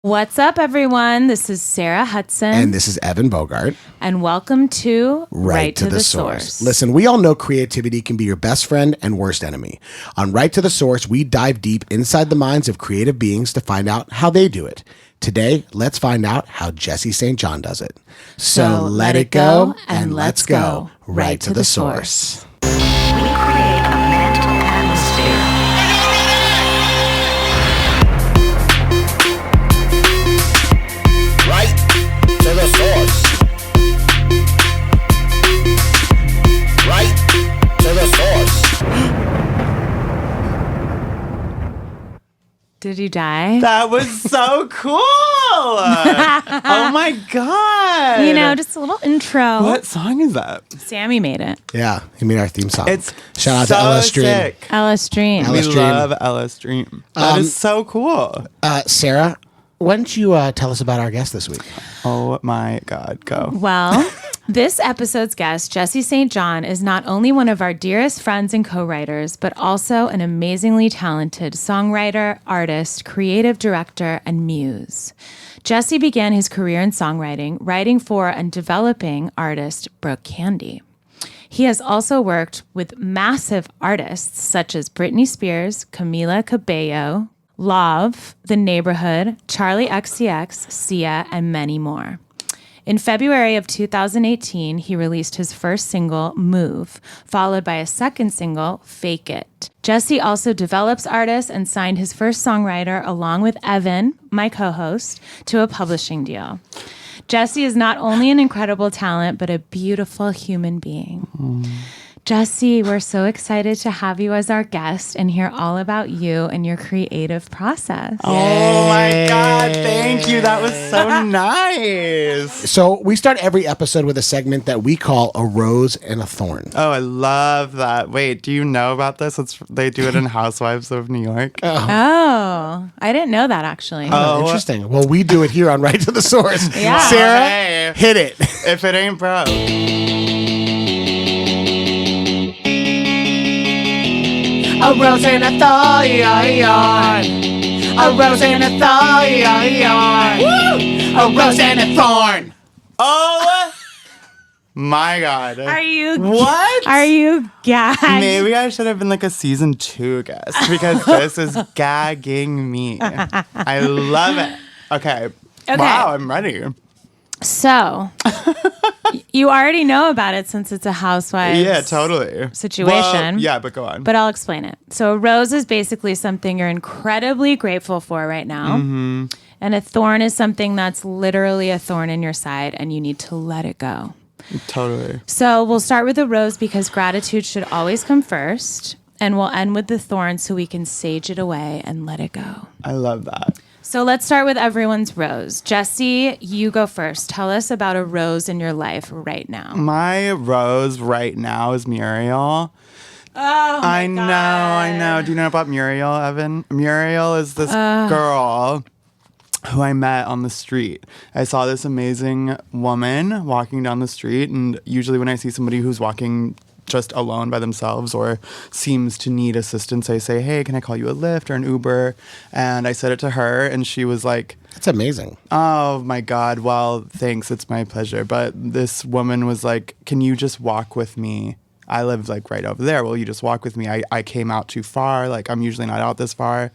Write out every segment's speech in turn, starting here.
What's up, everyone? This is Sarah Hudson. And this is Evan Bogart. And welcome to Right to the Source. Listen, we all know creativity can be your best friend and worst enemy. On Right to the Source, we dive deep inside the minds of creative beings to find out how they do it. Today, let's find out how Jesse St. John does it. So let it go and let's go right to the source. We create a mental atmosphere. Right to the source. Right to the source. Did you die? That was so cool. Oh my God. You know, just a little intro. What song is that? Sammy made it. Yeah, he made our theme song. It's Shout out so to Ella Stream. sick. Ella Stream. Ella We Stream. love Ella Stream. That is so cool. Sarah, why don't you tell us about our guest this week? Oh my God, go. Well, this episode's guest, Jesse St. John, is not only one of our dearest friends and co-writers, but also an amazingly talented songwriter, artist, creative director, and muse. Jesse began his career in songwriting, writing for and developing artist Brooke Candy. He has also worked with massive artists such as Britney Spears, Camila Cabello, Lauv, The Neighborhood, Charlie XCX, Sia, and many more. In February of 2018, he released his first single, Move, followed by a second single, Fake It. Jesse also develops artists and signed his first songwriter along with Evan, my co-host, to a publishing deal. Jesse is not only an incredible talent, but a beautiful human being. Jesse, we're so excited to have you as our guest and hear all about you and your creative process. Oh my God, thank you. That was so nice. So we start every episode with a segment that we call A Rose and a Thorn. Oh, I love that. Wait, do you know about this? They do it in Housewives of New York. Oh, I didn't know that actually. Oh, interesting. Well, we do it here on Right to the Source. Yeah. Sarah, Hey. hit it. If it ain't broke. A rose and a thorn. A rose and a thorn. A rose and a thorn. Oh my God. Are you What? Are you gagged? Maybe I should have been like a season 2 guest because this is gagging me. I love it. Okay. Wow, I'm ready. So, you already know about it since it's a housewives Yeah, totally. situation. Well, yeah, but go on. But I'll explain it. So, a rose is basically something you're incredibly grateful for right now. Mm-hmm. And a thorn is something that's literally a thorn in your side and you need to let it go. Totally. So, we'll start with the rose because gratitude should always come first. And we'll end with the thorn so we can sage it away and let it go. I love that. So let's start with everyone's rose. Jesse, you go first. Tell us about a rose in your life right now. My rose right now is Muriel. Oh, I know. Do you know about Muriel, Evan? Muriel is this girl who I met on the street. I saw this amazing woman walking down the street, and usually when I see somebody who's walking just alone by themselves or seems to need assistance, I say, hey, can I call you a Lyft or an Uber? And I said it to her, and she was like, That's amazing. oh my God, well, thanks, it's my pleasure. But this woman was like, can you just walk with me? I live like right over there. Will you just walk with me? I came out too far. Like, I'm usually not out this far.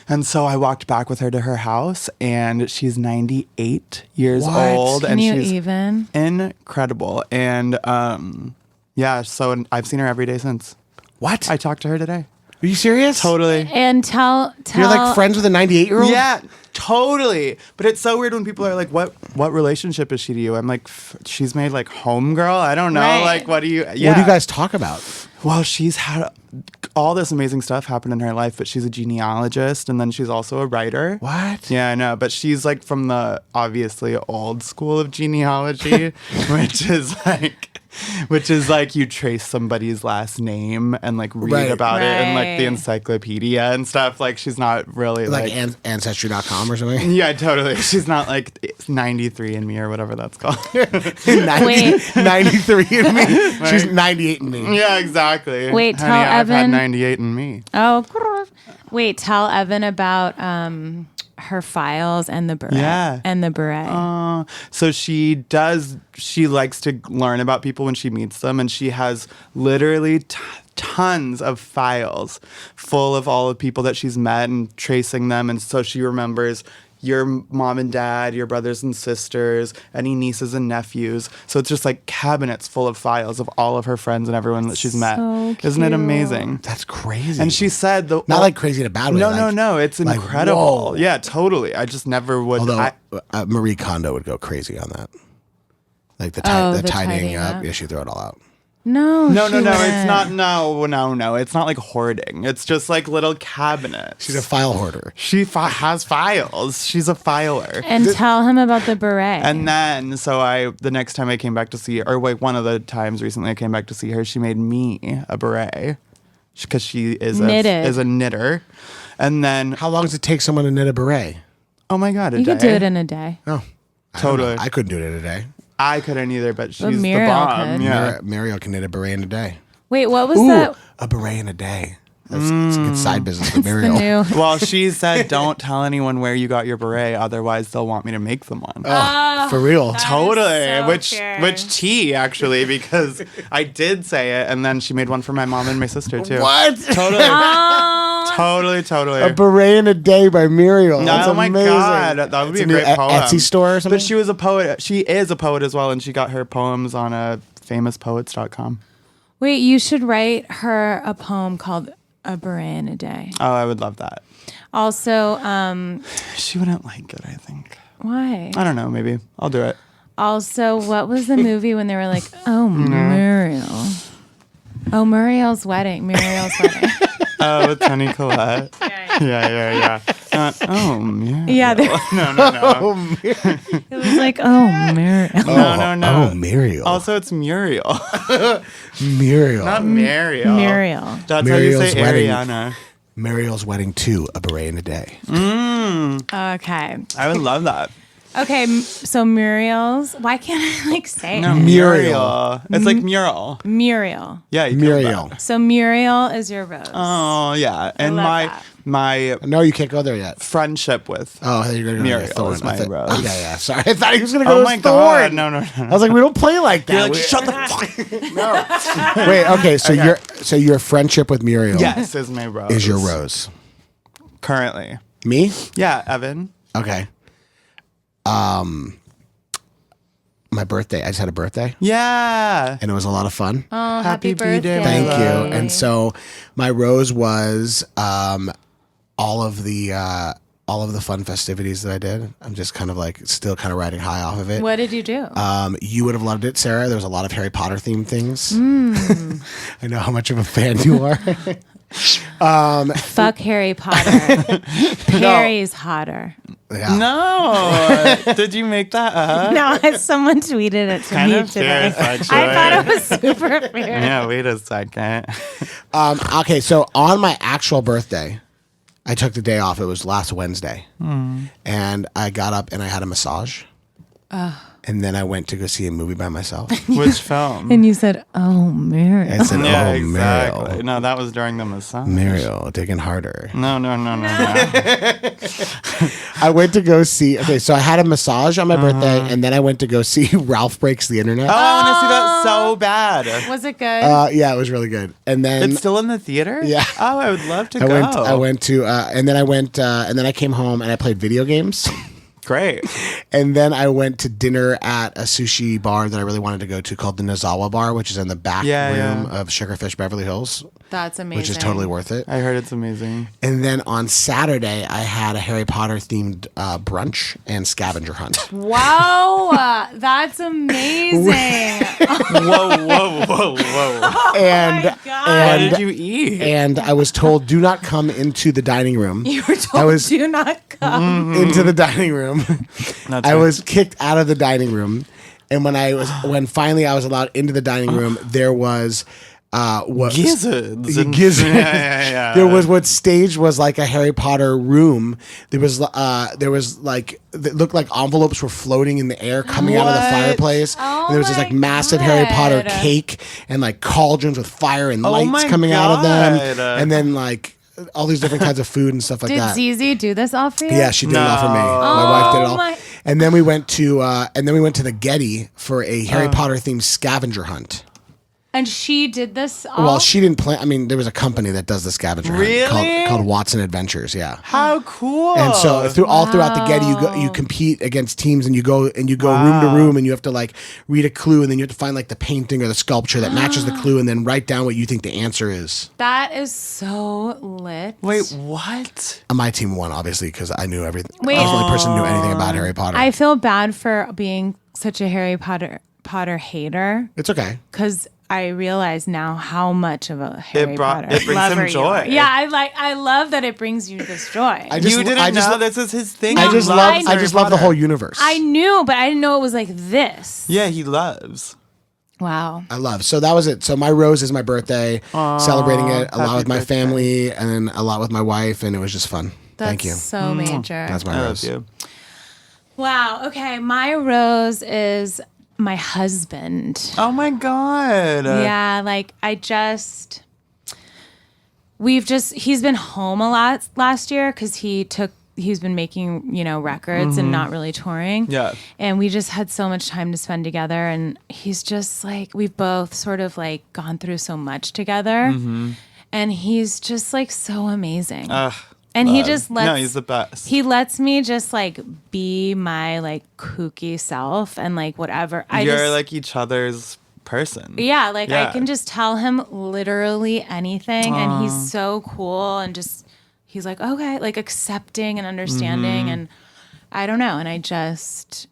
And so I walked back with her to her house, and she's 98 years old. Can and you she's even? incredible. And yeah, so I've seen her every day since. What? I talked to her today. Are you serious? Totally. And tell You're like friends with a 98-year-old? Yeah, totally. But it's so weird when people are like, what relationship is she to you? I'm like, she's made like homegirl. I don't know. Right. Like, what do you, What do you guys talk about? Well, she's had all this amazing stuff happen in her life, but she's a genealogist, and then she's also a writer. What? Yeah, I know. But she's like from the obviously old school of genealogy, which is like you trace somebody's last name and like read about it in like the encyclopedia and stuff. Like she's not really like Ancestry.com or something? Yeah, totally. She's not like 93 in me or whatever that's called. 93 in me. She's 98 in me. Yeah, exactly. Wait, Honey, tell I've had Evan. 98 in me. Oh, wait, tell Evan about her files and the beret. Yeah. And the beret. So she likes to learn about people when she meets them, and she has literally tons of files full of all the people that she's met and tracing them. And so she remembers your mom and dad, your brothers and sisters, any nieces and nephews. So it's just like cabinets full of files of all of her friends and everyone that she's met. Isn't it amazing? That's crazy. And she said, not like crazy in a bad way. No. It's like, incredible. whoa. Yeah, totally. I just never would. Although Marie Kondo would go crazy on that. Like the tidying up. Yeah, she'd throw it all out. No. No. It's not. No. It's not like hoarding. It's just like little cabinets. She's a file hoarder. She has files. She's a filer. And tell him about the beret. And then, the next time I came back to see her, or like one of the times recently I came back to see her, she made me a beret because she is a knitter. And then, how long does it take someone to knit a beret? Oh my God, a day. You could do it in a day. Oh, totally. I couldn't do it in a day. I couldn't either, but she's the Muriel bomb. could. Yeah. Muriel can knit a beret in a day. Wait, what was that? A beret in a day. It's a good side business for The Muriel. new. Well, she said, don't tell anyone where you got your beret, otherwise they'll want me to make them one. For real. Totally. so fair. Which tea, actually, because I did say it, and then she made one for my mom and my sister, too. What? Totally. Totally. A beret in a day by Muriel. That's Oh my amazing. God, that would be It's a great poem. Etsy store or something? But she was a poet. She is a poet as well, and she got her poems on famouspoets.com. Wait, you should write her a poem called A Beret in a Day. Oh, I would love that. Also, She wouldn't like it, I think. why? I don't know, maybe. I'll do it. Also, what was the movie when they were like, oh, Muriel? Oh, Muriel's wedding. Oh, with Toni Collette. Yeah. Yeah, No. it was like, oh, Muriel. No. Oh, Muriel. Also, it's Muriel. Muriel. Not Muriel. Muriel. That's Muriel's how you say wedding. Ariana. Muriel's wedding 2, a beret in a day. Okay. I would love that. Okay, so Muriel's. Why can't I like say No, it? Muriel. It's like mural. Muriel. Yeah, you Muriel. So Muriel is your rose. Oh, yeah. And love my that. my No, you can't go there yet. friendship with Oh, I thought you were going to go Muriel to Thorn. is my I thought- rose. Yeah. Sorry. I thought he was going to go Oh to my Thorn. God. No. I was like, we don't play like that. You're like, We- shut the fuck. No. Wait, okay. So your friendship with Muriel Yes, is my rose. is your rose. Currently. Me? Yeah, Evan. Okay. My birthday. I just had a birthday. Yeah. And it was a lot of fun. Oh, happy B-Day, birthday. my Thank love. you. And so my rose was all of the fun festivities that I did. I'm just kind of like still kind of riding high off of it. What did you do? You would have loved it, Sarah. There was a lot of Harry Potter themed things. I know how much of a fan you are. Fuck Harry Potter. Perry's hotter. Yeah. No. Did you make that up? No, someone tweeted it to Kind me of today. fierce, actually. I thought it was super fair. Yeah, wait a second. Okay, so on my actual birthday, I took the day off. It was last Wednesday. And I got up and I had a massage. And then I went to go see a movie by myself. Which film? And you said, oh, Mary. I said, Yeah, oh, exactly. Muriel. No, that was during the massage. Muriel, digging harder. No. I went to go see, okay, so I had a massage on my birthday, and then I went to go see Ralph Breaks the Internet. Oh, I want to see that so bad. Was it good? Yeah, it was really good. And then It's still in the theater? Yeah. Oh, I would love to I go. went to, and then I came home and I played video games. Great. And then I went to dinner at a sushi bar that I really wanted to go to called the Nozawa Bar, which is in the back room of Sugarfish Beverly Hills, That's amazing. which is totally worth it. I heard it's amazing. And then on Saturday, I had a Harry Potter themed brunch and scavenger hunt. Wow, that's amazing. Whoa. And my God. What and did you eat? and I was told, do not come into the dining room. You were told do not come. Into the dining room. That's I right. was kicked out of the dining room, and when finally I was allowed into the dining room, there was what Gizzards. Gizzards. Yeah. There was what staged was like a Harry Potter room. There was like it looked like envelopes were floating in the air coming out of the What? fireplace. Oh and there was this like my massive Harry Potter God. cake and like cauldrons with fire and Oh lights my coming out of them. God. And then like all these different kinds of food and stuff like Did that. Zizi do this all for you? Yeah, she did it all for me. My wife did it all. my- And then we went to the Getty for a Harry Potter themed scavenger hunt. And she did this all? Well, she didn't plan. I mean, there was a company that does the scavenger Really? hunt called Watson Adventures. Yeah. How cool. And so all throughout the Getty, you compete against teams, and you go room to room, and you have to like read a clue, and then you have to find like the painting or the sculpture that matches the clue, and then write down what you think the answer is. That is so lit. Wait, what? My team won, obviously, because I knew everything. Wait. I was the only person who knew anything about Harry Potter. I feel bad for being such a Harry Potter hater It's okay. because I realize now how much of a Harry Potter it brings lover him you joy. are. Yeah, I love that it brings you this joy. I just- You didn't I just- know this is his thing? I He just loves love Harry the whole Potter. universe. I knew, but I didn't know it was like this. Yeah, he loves. Wow. I love. So that was it. So my rose is my birthday, celebrating it a lot happy with my birthday. family and then a lot with my wife, and it was just fun. That's Thank you. so major. That's my I love rose. you. Wow. Okay. My rose is my husband. Oh my God. Yeah. Like he's been home a lot last year because he's been making, records and not really touring. Yeah. And we just had so much time to spend together. And he's just like, we've both sort of like gone through so much together. And he's just like so amazing. And he just lets. No, he's the best. He lets me just like be my like kooky self and like whatever. You're like each other's person. Yeah, like Yeah. I can just tell him literally anything, and he's so cool, and just he's like okay, like accepting and understanding, and I don't know, and I just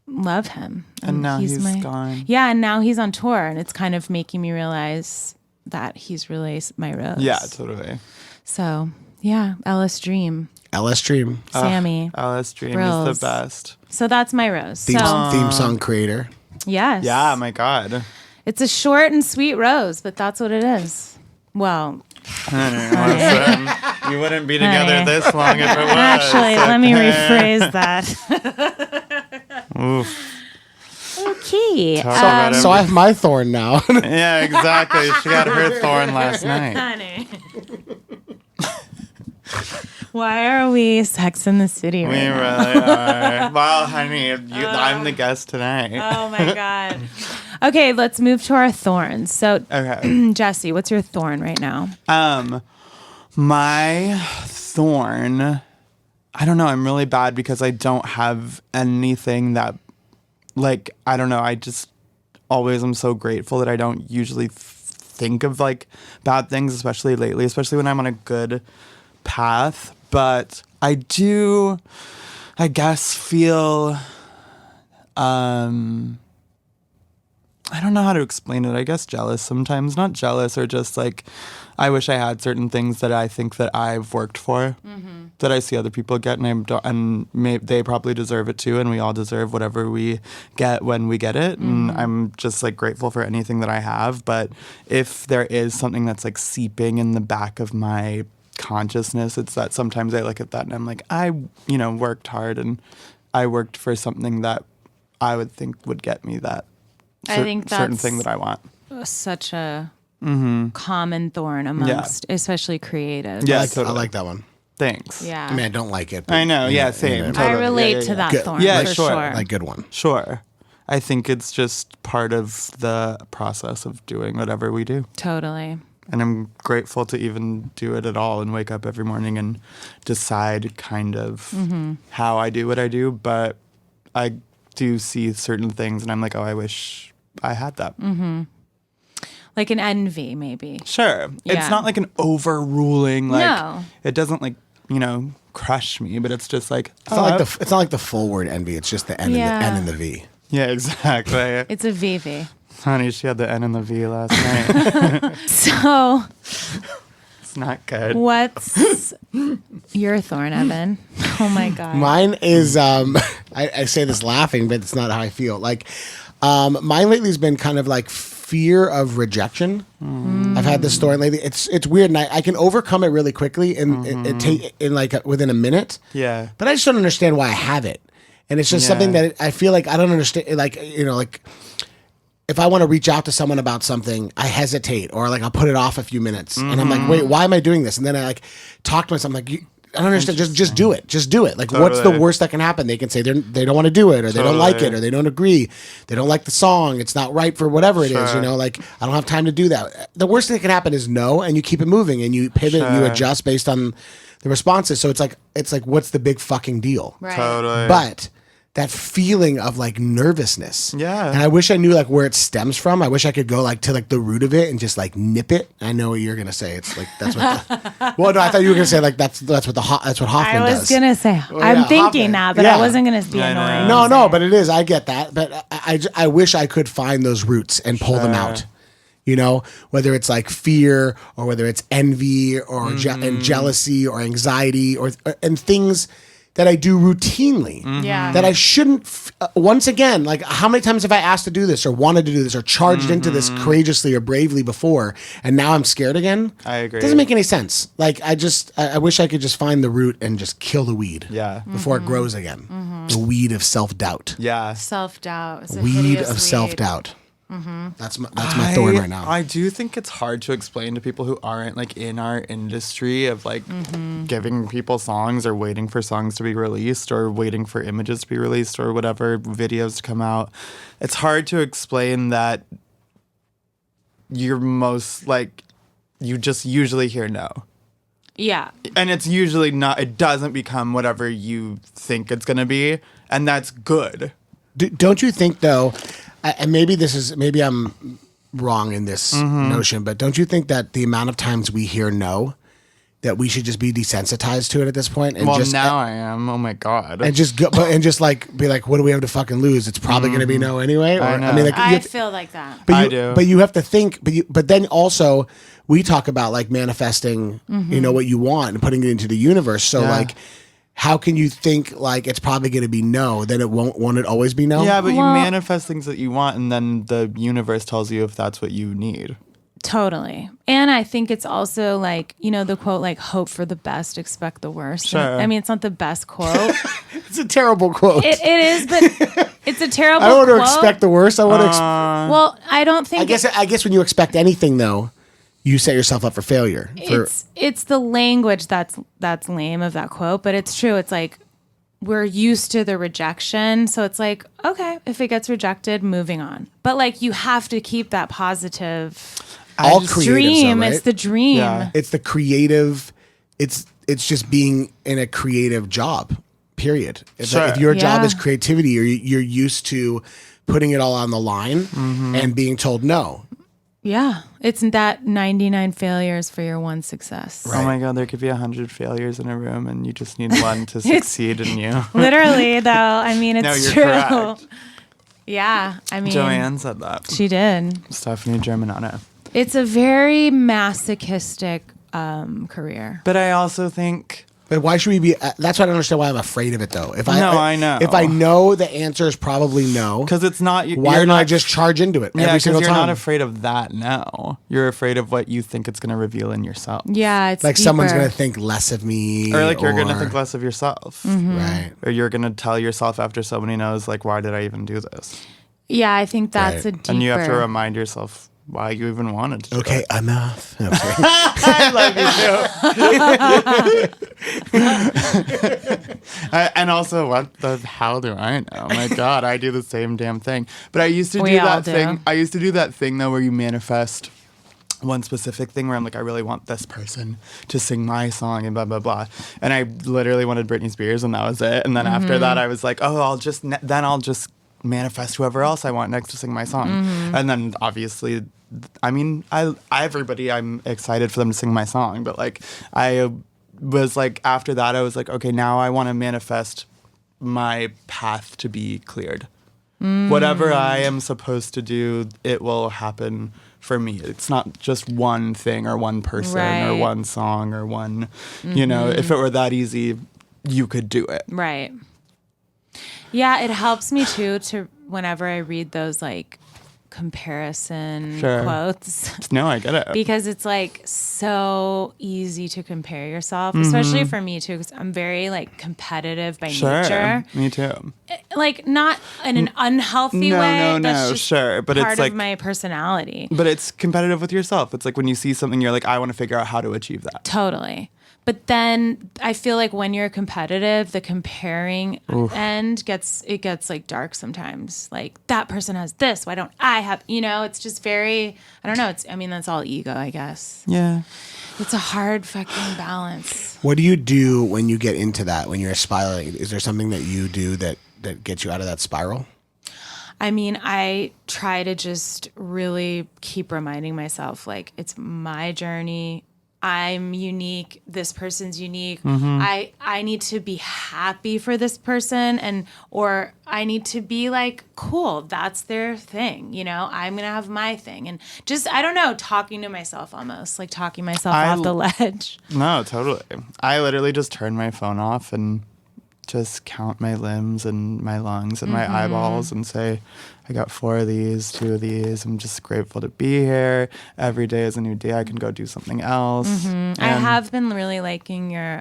love him. And now he's gone. Yeah, and now he's on tour, and it's kind of making me realize that he's really my rose. Yeah, totally. So yeah, Ellis Dream, LS Dream, Sammy. Alice Dream Thrills. is the best. So that's my rose. theme So song creator. yes, Yeah, my God. it's a short and sweet rose, but that's what it is. Well, Listen, you wouldn't be together Honey. this long if it was. actually, let me rephrase that. Okay. Talk about So I have my thorn now. Yeah, exactly. She got her thorn last night. Honey. Why are we Sex in the City right We now? really are. Well, honey, I'm the guest tonight. Oh my God. Okay, let's move to our thorns. So, Okay. Jesse, what's your thorn right now? My thorn, I don't know. I'm really bad because I don't have anything that, like, I don't know. I just always am so grateful that I don't usually think of like bad things, especially lately, especially when I'm on a good path. But I do, I guess, feel, I don't know how to explain it. I guess jealous sometimes. Not jealous, or just like, I wish I had certain things that I think that I've worked for, that I see other people get, and they probably deserve it too, and we all deserve whatever we get when we get it. And I'm just like grateful for anything that I have. But if there is something that's like seeping in the back of my consciousness, it's that sometimes I look at that and I'm like, I worked hard, and I worked for something that I would think would get me that I think certain that's thing that I want. such a common thorn amongst, especially creative. Yeah, I totally. like that one. Thanks. Yeah. I mean, I don't like it. But, I know. Yeah, you same. know, I Totally. relate Yeah, to yeah. that Good. thorn Yeah, for sure. sure. like good one. Sure. I think it's just part of the process of doing whatever we do. Totally. And I'm grateful to even do it at all and wake up every morning and decide kind of how I do what I do. But I do see certain things and I'm like, oh, I wish I had that. Like an envy, maybe. Sure. Yeah. It's not like an overruling, like, No. it doesn't like, crush me, but it's just like, It's not like the full word envy. It's just the N, Yeah. and the N and the V. yeah, exactly. It's a VV. Honey, she had the N and the V last night. So, It's not good. what's your thorn, Evan? Oh my God. Mine is I say this laughing, but it's not how I feel. Like mine lately has been kind of like fear of rejection. I've had this story lately. It's weird, and I can overcome it really quickly in like within a minute. Yeah. But I just don't understand why I have it, and it's just something that I feel like I don't understand. Like if I want to reach out to someone about something, I hesitate or like I'll put it off a few minutes, and I'm like, wait, why am I doing this? And then I like talk to myself, I'm like, I don't understand. Just do it. Just do it. Like, what's the worst that can happen? They can say they don't want to do it, or they don't like it, or they don't agree. They don't like the song. It's not right for whatever it is. You know, like I don't have time to do that. The worst thing that can happen is no, and you keep it moving, and you pivot, and you adjust based on the responses. So it's like what's the big fucking deal? Right. Totally. But that feeling of like nervousness. Yeah. And I wish I knew like where it stems from. I wish I could go like to like the root of it and just like nip it. I know what you're gonna say. It's like that's what. Well, no, I thought you were gonna say like that's what that's what Hoffman does. I was gonna say Well, I'm yeah, thinking Hoffman. now, but Yeah. I wasn't gonna be annoying. No, but it is. I get that. But I wish I could find those roots and pull them out. You know, whether it's like fear or whether it's envy or and jealousy or anxiety or and things that I do routinely. Yeah. That I shouldn't. Once again, like how many times have I asked to do this or wanted to do this or charged into this courageously or bravely before, and now I'm scared again? I agree. It doesn't make any sense. Like I wish I could just find the root and just kill the weed. Yeah. Before it grows again. The weed of self-doubt. Yeah. Self-doubt. It's a Weed hideous of weed. self-doubt. That's my thorn right now. I do think it's hard to explain to people who aren't like in our industry of like giving people songs or waiting for songs to be released or waiting for images to be released or whatever videos to come out. It's hard to explain that you're most like you just usually hear no. Yeah. And it's usually not, it doesn't become whatever you think it's going to be. And that's good. Don't you think though, and maybe I'm wrong in this notion, but don't you think that the amount of times we hear no, that we should just be desensitized to it at this point? And Well, just, now I am. Oh my God. and just go, and just like be like, what do we have to fucking lose? It's probably going to be no anyway. Or, I know. mean, like, you I have- feel like that. but I you, do. But you have to think. But then also we talk about like manifesting, you know, what you want and putting it into the universe. So Yeah. like, how can you think like it's probably going to be no? Then it won't. Won't it always be no? Yeah, but you Well- manifest things that you want, and then the universe tells you if that's what you need. Totally. And I think it's also like, you know, the quote, like, hope for the best, expect the worst. Sure. I mean, it's not the best quote. It's a terrible quote. It is, but it's a terrible I don't want quote. to expect the worst. I want to. Well, I don't think I guess when you expect anything though, you set yourself up for failure. it's the language that's lame of that quote, but it's true. It's like we're used to the rejection, so it's like, okay, if it gets rejected, moving on. But like you have to keep that positive all creatives, dream. though, right? It's the dream. Yeah. It's the creative. It's just being in a creative job. Period. If, Sure. if your job Yeah. is creativity, or you're used to putting it all on the line and being told no. Yeah. It's that 99 failures for your one success. Oh my God, there could be 100 failures in a room, and you just need one to succeed in you. Literally, though. I mean, it's No, you're true. correct. Yeah. I mean, Joanne said that. she did. Stephanie Germanano. It's a very masochistic career. But I also think But why should we be? That's why I don't understand why I'm afraid of it though. I know. If I know the answer is probably no, because it's not. why you're don't I just charge into it Yeah, every because single you're time? not afraid of that now. You're afraid of what you think it's going to reveal in yourself. Yeah, it's like someone's deeper. gonna think less of me, Or like you're going to think less of yourself. Right. Or you're going to tell yourself after somebody knows, like, why did I even do this? Yeah, I think that's Right. a deeper. And you have to remind yourself why you even wanted to. do Okay, it. enough. Okay. I love you too. And also, what the hell do I know? My God, I do the same damn thing. But I used to We do all that do. thing. I used to do that thing though, where you manifest one specific thing where I'm like, I really want this person to sing my song and blah blah blah. And I literally wanted Britney Spears, and that was it. And then after that, I was like, oh, I'll just manifest whoever else I want next to sing my song. And then obviously, I mean, everybody, I'm excited for them to sing my song, but like I was like, after that, I was like, okay, now I want to manifest my path to be cleared. Whatever I am supposed to do, it will happen for me. It's not just one thing or one person or Right. one song or one, you know, if it were that easy, you could do it. Right. Yeah, it helps me too to whenever I read those like comparison Sure. quotes. No, I get it. Because it's like so easy to compare yourself, especially for me too, because I'm very like competitive by nature. Me too. Like not in an unhealthy way. That's just sure. But part it's like of my personality. But it's competitive with yourself. It's like when you see something, you're like, I want to figure out how to achieve that. Totally. But then I feel like when you're competitive, the comparing end gets like dark sometimes. Like that person has this, why don't I have? It's just very. I don't know. That's all ego, I guess. Yeah. It's a hard fucking balance. What do you do when you get into that? When you're spiraling, is there something that you do that gets you out of that spiral? I try to just really keep reminding myself, like, it's my journey. I'm unique. This person's unique. I need to be happy for this person or I need to be like, cool, that's their thing. I'm going to have my thing. And just, I don't know, talking to myself almost, like talking myself off the ledge. No, totally. I literally just turn my phone off and just count my limbs and my lungs and my eyeballs and say, I got 4 of these, 2 of these. I'm just grateful to be here. Every day is a new day. I can go do something else. I have been really liking your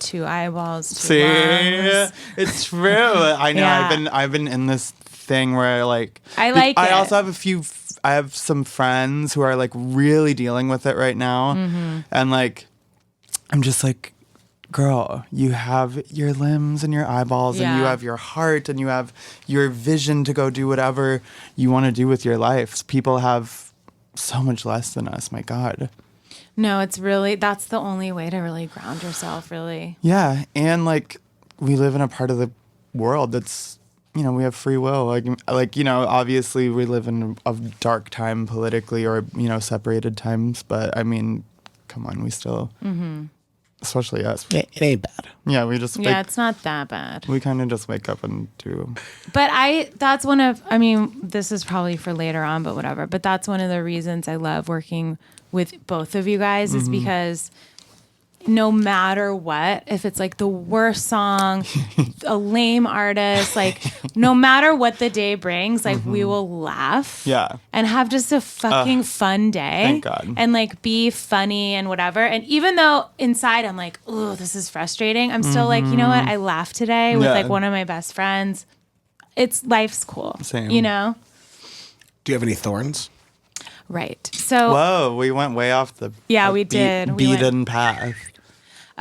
2 eyeballs, 2 see, lungs. it's true. I know. Yeah. I've been in this thing where like I like I it. also have I have some friends who are like really dealing with it right now, and like I'm just like, girl, you have your limbs and your eyeballs and you have your heart and you have your vision to go do whatever you want to do with your life. People have so much less than us. My God. No, that's the only way to really ground yourself, really. Yeah. And like we live in a part of the world that's, we have free will. Like, obviously we live in a dark time politically or, separated times. But I mean, come on, we still... Especially us. It ain't bad. Yeah, we just... it's not that bad. We kind of just wake up and do... But that's one of... this is probably for later on, but whatever. But that's one of the reasons I love working with both of you guys is because no matter what, if it's like the worst song, a lame artist, like no matter what the day brings, like we will laugh and have just a fucking fun day. Thank God. And like be funny and whatever. And even though inside I'm like, oh, this is frustrating, I'm still like, you know what? I laughed today with like one of my best friends. Life's cool. Same. Do you have any thorns? Right. So whoa, we went way off the we did. beaten path.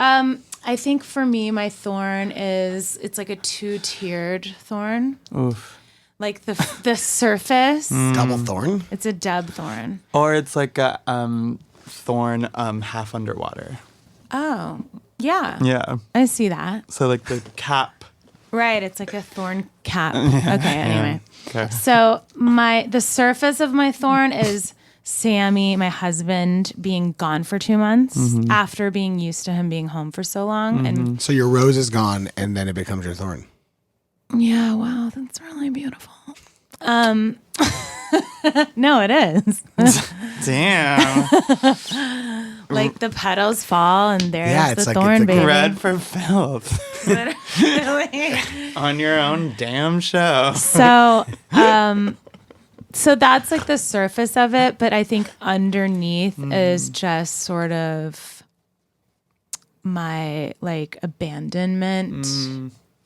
I think for me, my thorn it's like a 2-tiered thorn. Oof. Like the surface. Double thorn? It's a dub thorn. Or it's like a thorn half underwater. Oh, yeah. Yeah. I see that. So like the cap. Right. It's like a thorn cap. Okay. Anyway. Okay. So the surface of my thorn is Sammy, my husband, being gone for 2 months after being used to him being home for so long. And So your rose is gone and then it becomes your thorn. yeah, wow, that's really beautiful. No, it is. Damn. Like the petals fall and there's it's the like thorn, baby. Red for filth. Literally. On your own damn show. So that's like the surface of it, but I think underneath is just sort of my like abandonment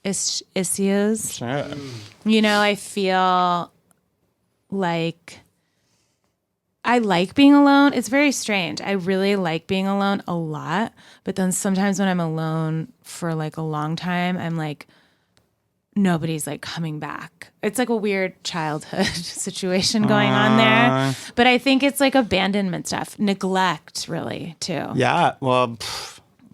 issues. Sure. I feel like I like being alone. It's very strange. I really like being alone a lot, but then sometimes when I'm alone for like a long time, I'm like, nobody's like coming back. It's like a weird childhood situation going on there. But I think it's like abandonment stuff, neglect really too. Yeah. Well,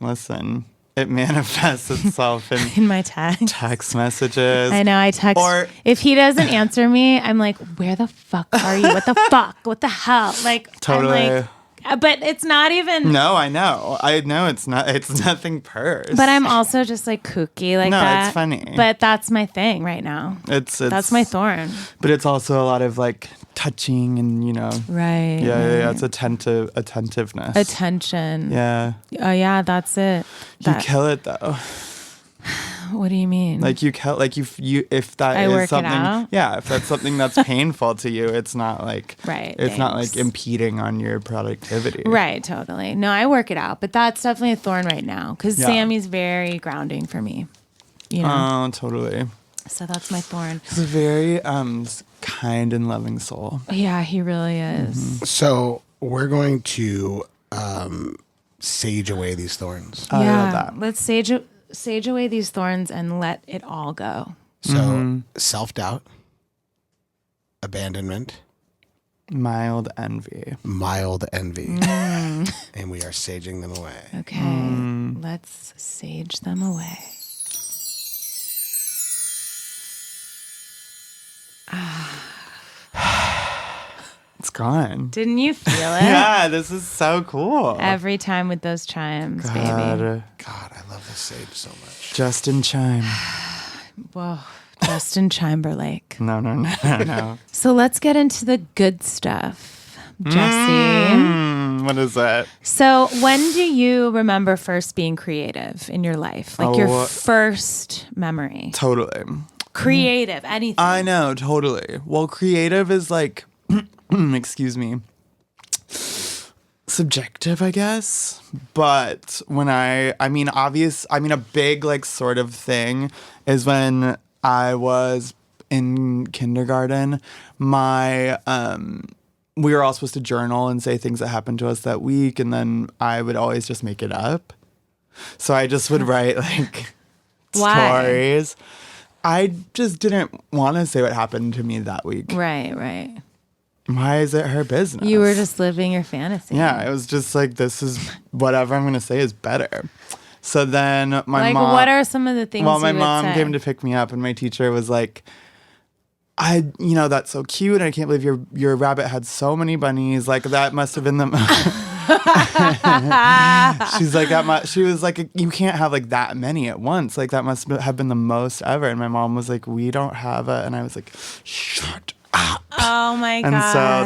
listen, it manifests itself In my text messages. I know I text. If he doesn't answer me, I'm like, where the fuck are you? What the fuck? What the hell? Like, Totally. I'm like, but it's not even. No, I know. I know it's not. It's nothing pers. But I'm also just like kooky like that. No, it's funny. But that's my thing right now. That's my thorn. But it's also a lot of like touching and Right. Yeah. It's attentiveness. Attention. Yeah. Oh yeah, that's it. You kill it though. What do you mean? Like if that I is work it something, out? yeah, if that's something that's painful to you, it's not like Right, it's not thanks. like impeding on your productivity. Right, totally. No, I work it out, but that's definitely a thorn right now because Yeah. Sammy's very grounding for me. You know, Oh, totally. so that's my thorn. He's a very kind and loving soul. Yeah, he really is. So we're going to sage away these thorns. I Yeah, love that. let's sage away these thorns and let it all go. So self-doubt, abandonment, Mild envy. mild envy. And we are saging them away. Okay, let's sage them away. It's gone. Didn't you feel it? Yeah, this is so cool. Every time with those chimes, baby. God, God, I love this sage so much. just in chime. Whoa, Justin Timberlake. No. So let's get into the good stuff, Jesse. What is that? So when do you remember first being creative in your life? Like your Oh. first memory? Totally. Creative, anything. I know, totally. Well, creative is like, excuse me, subjective, I guess. But when a big like sort of thing is when I was in kindergarten. We were all supposed to journal and say things that happened to us that week, and then I would always just make it up. So I just would write like Why? stories. I just didn't want to say what happened to me that week. Right. Why is it her business? You were just living your fantasy. Yeah, it was just like, this is whatever I'm going to say is better. So then my like, mom... what are some of the things Well, my you would mom say? came to pick me up, and my teacher was like, that's so cute. I can't believe your rabbit had so many bunnies. Like, that must have been the... She's like, she was like, you can't have like that many at once. Like, that must have been the most ever. And my mom was like, we don't have it. And I was like, shut up. Oh my god. And so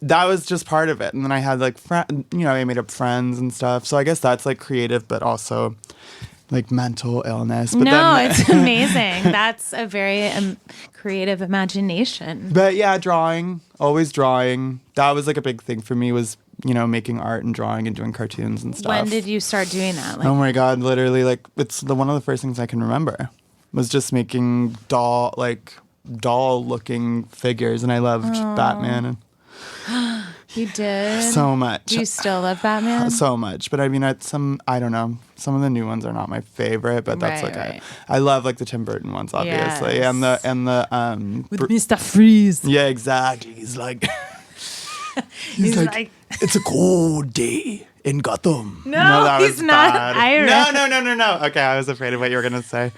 that was just part of it. And then I had like, I made up friends and stuff. So I guess that's like creative, but also like mental illness. But it's amazing. That's a very creative imagination. But yeah, drawing, always drawing. That was like a big thing for me, was, making art and drawing and doing cartoons and stuff. When did you start doing that? Oh my God, literally, like, it's one of the first things I can remember was just making doll-looking figures, and I loved Batman and You did? so much. Do you still love Batman? So much, but I mean, I don't know. Some of the new ones are not my favorite, but that's Right, okay. right. I love like the Tim Burton ones, obviously, Yes. and the With Mr. Freeze. yeah, exactly. He's like, He's like it's a cold day in Gotham. No, that he's was not bad. Irish. No. Okay, I was afraid of what you were gonna say.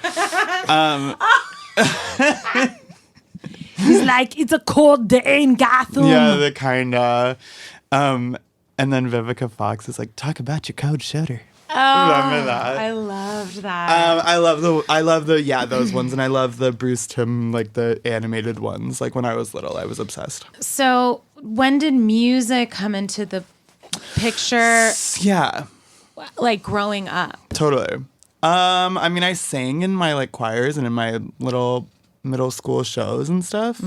he's like, it's a cold day in Gotham. Yeah, the kind of. And then Vivica Fox is like, talk about your cold shoulder. Remember that? I loved that. I love those ones, and I love the Bruce Timm, like the animated ones. Like when I was little, I was obsessed. So when did music come into the picture, Yeah, like growing up? totally. I mean, I sang in my like choirs and in my little middle school shows and stuff.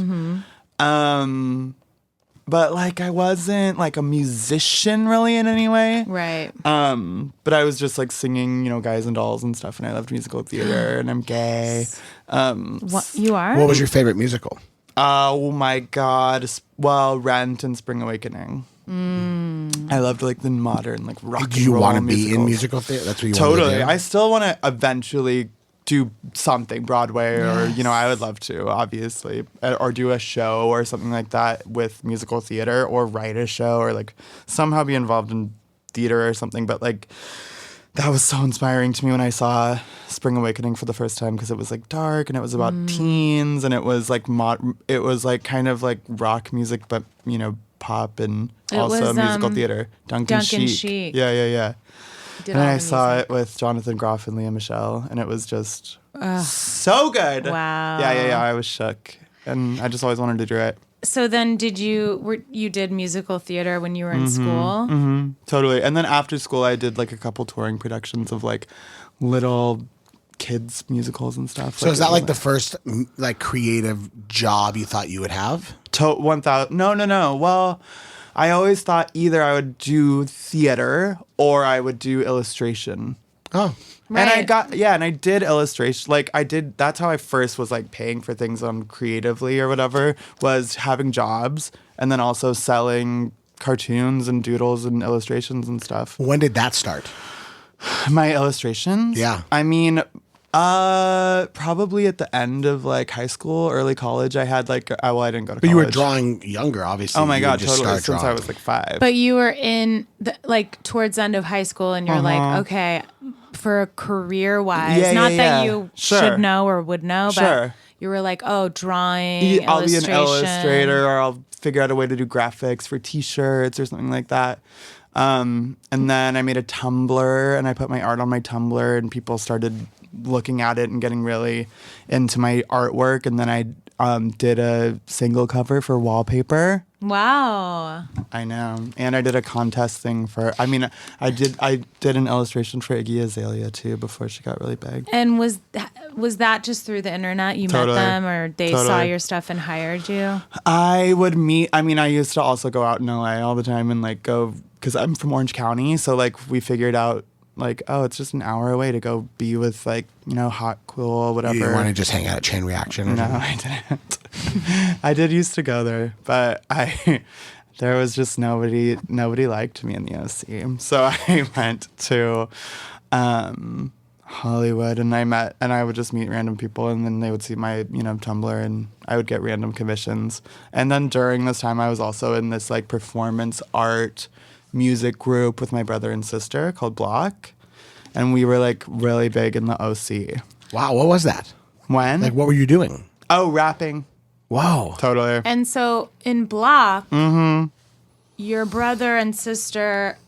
But like I wasn't like a musician really in any way. Right. But I was just like singing, Guys and Dolls and stuff, and I loved musical theater, and I'm gay. What, you are? What was your favorite musical? Oh my God. Well, Rent and Spring Awakening. I loved like the modern like rock Do you and roll want to be in musicals. musical theater? That's what you want to Totally. do? I still want to eventually do something Broadway, or I would love to, obviously, or do a show or something like that with musical theater, or write a show, or like somehow be involved in theater or something. But like that was so inspiring to me when I saw Spring Awakening for the first time, because it was like dark and it was about teens, and it was like it was like kind of like rock music, but pop, and It also was, musical theater. Duncan Sheik. Yeah. Did And all I the saw music. it with Jonathan Groff and Leah Michelle, and it was just so good. Wow. Yeah. I was shook, and I just always wanted to do it. So then you did musical theater when you were in school? Totally. And then after school, I did like a couple touring productions of like little kids musicals and stuff. So is that like the first like creative job you thought you would have? 1,000? No. Well, I always thought either I would do theater or I would do illustration. Oh. Right. And I did illustration. Like that's how I first was like paying for things on Creatively or whatever, was having jobs and then also selling cartoons and doodles and illustrations and stuff. When did that start? My illustrations? Yeah. I mean, probably at the end of like high school, early college. I had like, I didn't go to college. But you were drawing younger, obviously. Oh my You God, would just totally. start Since I drawing. was like 5. But you were in like towards the end of high school, and you're like, okay, for career wise, Yeah, not yeah, that yeah. you Sure. should know or would know, but Sure. you were like, oh, drawing, I'll be an illustration. illustrator, or I'll figure out a way to do graphics for T-shirts or something like that. And then I made a Tumblr, and I put my art on my Tumblr, and people started looking at it and getting really into my artwork. And then I did a single cover for Wallpaper. Wow. I know. And I did a contest thing I did an illustration for Iggy Azalea too before she got really big. And was that just through the internet? You Totally. met them, or they saw Totally. your stuff and hired you? I used to also go out in LA all the time and like go, because I'm from Orange County. So like we figured out like, oh, it's just an hour away to go be with like, hot, cool, whatever. You want to just hang out at Chain Reaction? Or No, something? I didn't. I did used to go there, but there was just nobody liked me in the OC. So I went to Hollywood, and I would just meet random people, and then they would see my, Tumblr, and I would get random commissions. And then during this time, I was also in this like performance art music group with my brother and sister called Block, and we were like really big in the OC. Wow, what was that? When? Like, what were you doing? Oh, rapping. Whoa. Totally. And so in Block, your brother and sister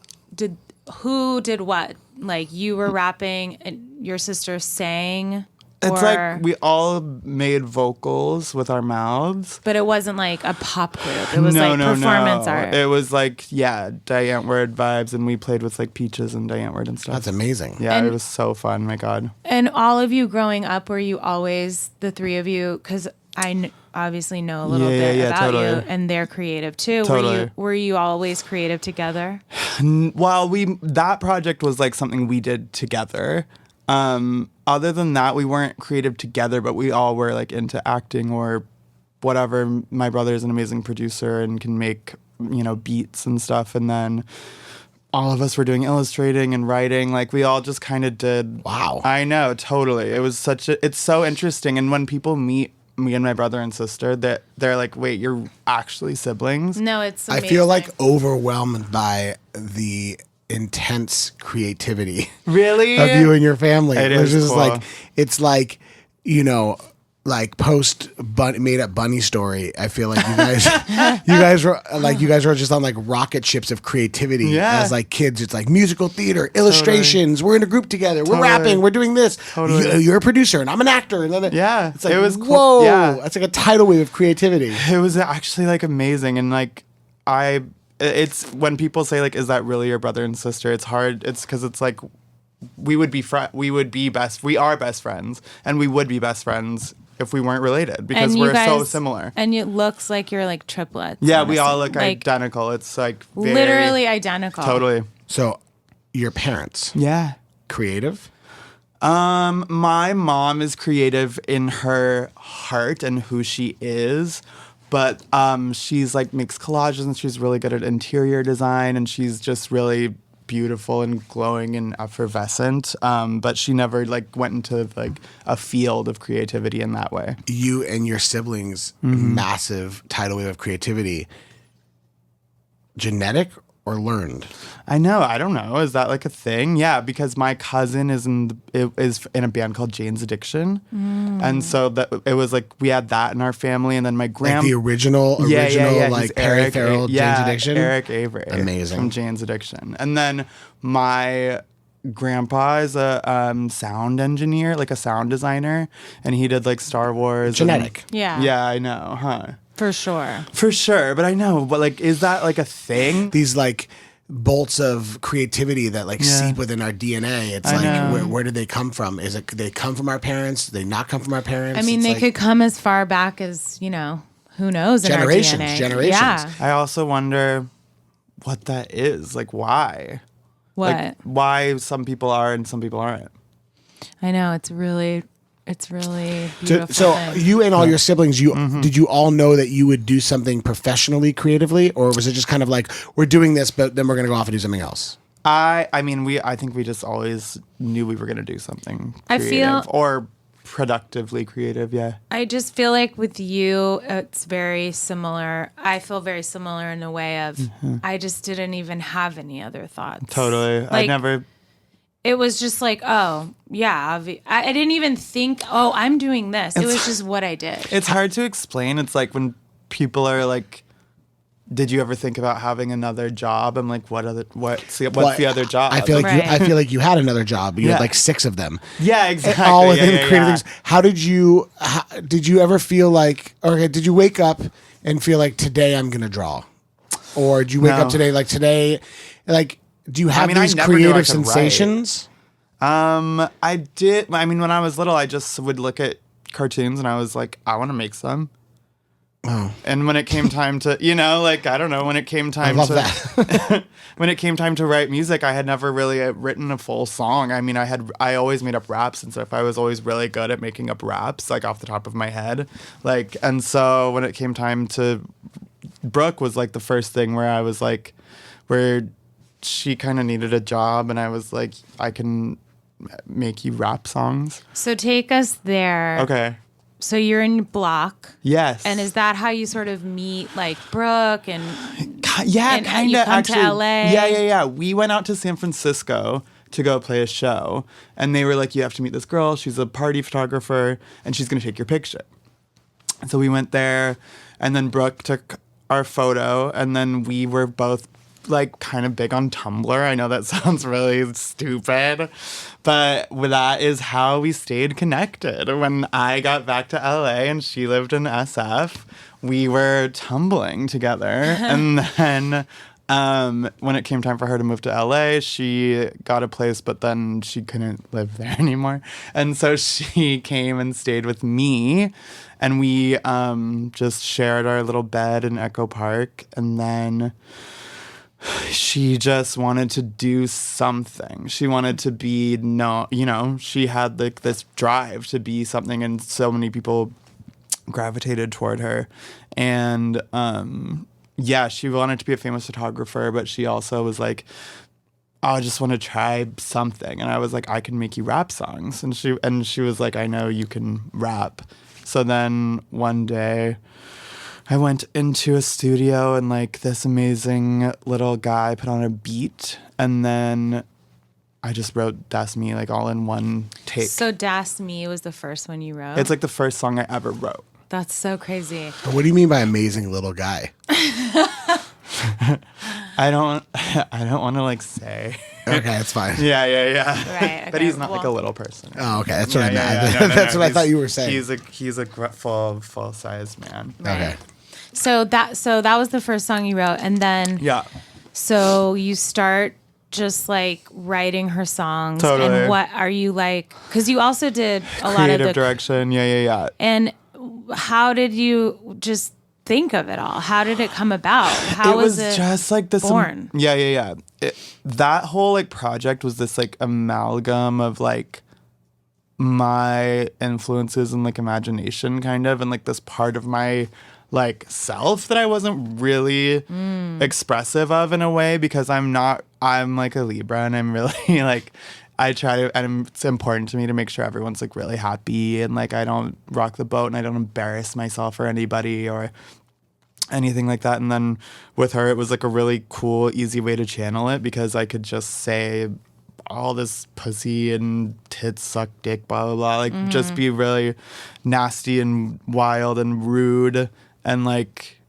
who did what? Like you were rapping and your sister sang? It's or, like we all made vocals with our mouths. but it wasn't like a pop group. It was like performance art. It was like, Diane Ward vibes, and we played with like Peaches and Diane Ward and stuff. That's amazing. Yeah, And- it was so fun. My God. And all of you growing up, were you always the three of you? Because I obviously know a little Yeah, bit yeah, about you, totally. and they're creative too. Totally. Were you always creative together? Well, that project was like something we did together. Other than that, we weren't creative together, but we all were like into acting or whatever. My brother is an amazing producer and can make, beats and stuff. And then all of us were doing illustrating and writing. Like we all just kind of did. Wow. I know, totally. It was it's so interesting. And when people meet me and my brother and sister, they're like, wait, you're actually siblings? No, it's I amazing. feel like overwhelmed by the intense creativity Really? of you and your family. It It's is just cool. like, it's like, like post made up bunny story. I feel like you guys were just on like rocket ships of creativity. Yeah. As like kids. It's like musical theater, illustrations. We're in a group together. We're Totally. rapping. We're doing this. Totally. You're a producer and I'm an actor. And then Yeah, it's like, it was cool. whoa. Yeah. It's like a tidal wave of creativity. It was actually like amazing, and like it's when people say like, is that really your brother and sister? It's hard. It's because it's like we are best friends, and we would be best friends if we weren't related, because And you we're so guys- similar. And it looks like you're like triplets. Yeah, we all honestly. look like identical. It's like very, literally identical. totally. So your parents, Yeah. creative? My mom is creative in her heart and who she is, but she's like makes collages, and she's really good at interior design, and she's just really beautiful and glowing and effervescent. But she never like went into like a field of creativity in that way. You and your siblings, Mm-hmm. massive tidal wave of creativity. Genetic or learned? I know. I don't know. Is that like a thing? Yeah, because my cousin is in a band called Jane's Addiction, and so it was like we had that in our family, and then my Like the original like he's Perry Eric, Farrell, Jane's Addiction? Eric Avery, Amazing. from Jane's Addiction, and then my grandpa is a sound engineer, like a sound designer, and he did like Star Wars. Genetic. Yeah. Yeah, I know, huh? For sure. For sure, but I know, but like, is that like a thing? These like bolts of creativity that like Yeah. seep within our DNA. It's I like know. where do they come from? Is it they come from our parents? Do they not come from our parents? I mean, It's they like could come as far back as, who knows in Generations, our DNA. generations. Yeah. I also wonder what that is. Like, why? What? Like, why some people are and some people aren't. I know, it's really beautiful. So thing. you and all your siblings, Mm-hmm. did you all know that you would do something professionally, creatively, or was it just kind of like we're doing this, but then we're going to go off and do something else? I think we just always knew we were going to do something I creative feel- or productively creative. Yeah. I just feel like with you, it's very similar. I feel very similar in the way of I just didn't even have any other thoughts. Totally. I Like, never. It was just like, oh, yeah. I didn't even think, oh, I'm doing this. It was just what I did. It's hard to explain. It's like when people are like, "Did you ever think about having another job?" I'm like, what's the other job? I feel like Right. I feel like you had another job. You had Yeah. like 6 of them. Yeah, exactly. All within creative yeah. things. How did you ever feel like, okay, did you wake up and feel like today I'm going to draw? Or did you wake No. up today, like, do you have mean, I these never knew I creative could write. sensations? I did. I mean, when I was little, I just would look at cartoons and I was like, I want to make some. Oh. And when it came time to, I don't know, when it came I time love to, that. when it came time to write music, I had never really written a full song. I mean, I always made up raps and stuff. I was always really good at making up raps, like off the top of my head. And so when it came time to, Brooke was like the first thing where I was like, where she kind of needed a job and I was like, I can make you rap songs. So take us there. Okay. So you're in Block. Yes. And is that how you sort of meet like Brooke and Yeah, and kind you of. come to Actually, LA? Yeah. We went out to San Francisco to go play a show, and they were like, "You have to meet this girl. She's a party photographer, and she's gonna take your picture." And so we went there, and then Brooke took our photo, and then we were both like kind of big on Tumblr. I know that sounds really stupid, but that is how we stayed connected. When I got back to LA and she lived in SF, we were tumbling together. And then when it came time for her to move to LA, she got a place, but then she couldn't live there anymore. And so she came and stayed with me. And we just shared our little bed in Echo Park. And then she just wanted to do something. She wanted to be, she had like this drive to be something, and so many people gravitated toward her. And she wanted to be a famous photographer, but she also was like, I just want to try something. And I was like, I can make you rap songs. And she was like, I know you can rap. So then one day I went into a studio and like this amazing little guy put on a beat, and then I just wrote Das Me like all in one take. So Das Me was the first one you wrote? It's like the first song I ever wrote. That's so crazy. What do you mean by amazing little guy? I don't want to like say. Okay, that's fine. Yeah. Right. But okay, he's not like a well, little person. Oh, okay, that's what I meant. Yeah. No, That's what I he's- thought you were saying. He's a full size man. Okay. So that was the first song you wrote, and then Yeah. so you start just like writing her songs. Totally. And what are you like? Because you also did a lot of Creative the direction. Yeah. And how did you just think of it all? How did it come about? How It was it just like this. born? Yeah. That whole like project was this like amalgam of like my influences and like imagination kind of, and like this part of my like self that I wasn't really expressive of in a way, because I'm like a Libra, and I'm really like, I try to, and it's important to me to make sure everyone's like really happy, and like I don't rock the boat and I don't embarrass myself or anybody or anything like that. And then with her, it was like a really cool, easy way to channel it, because I could just say all this pussy and tits suck dick, blah, blah, blah. Like just be really nasty and wild and rude. And like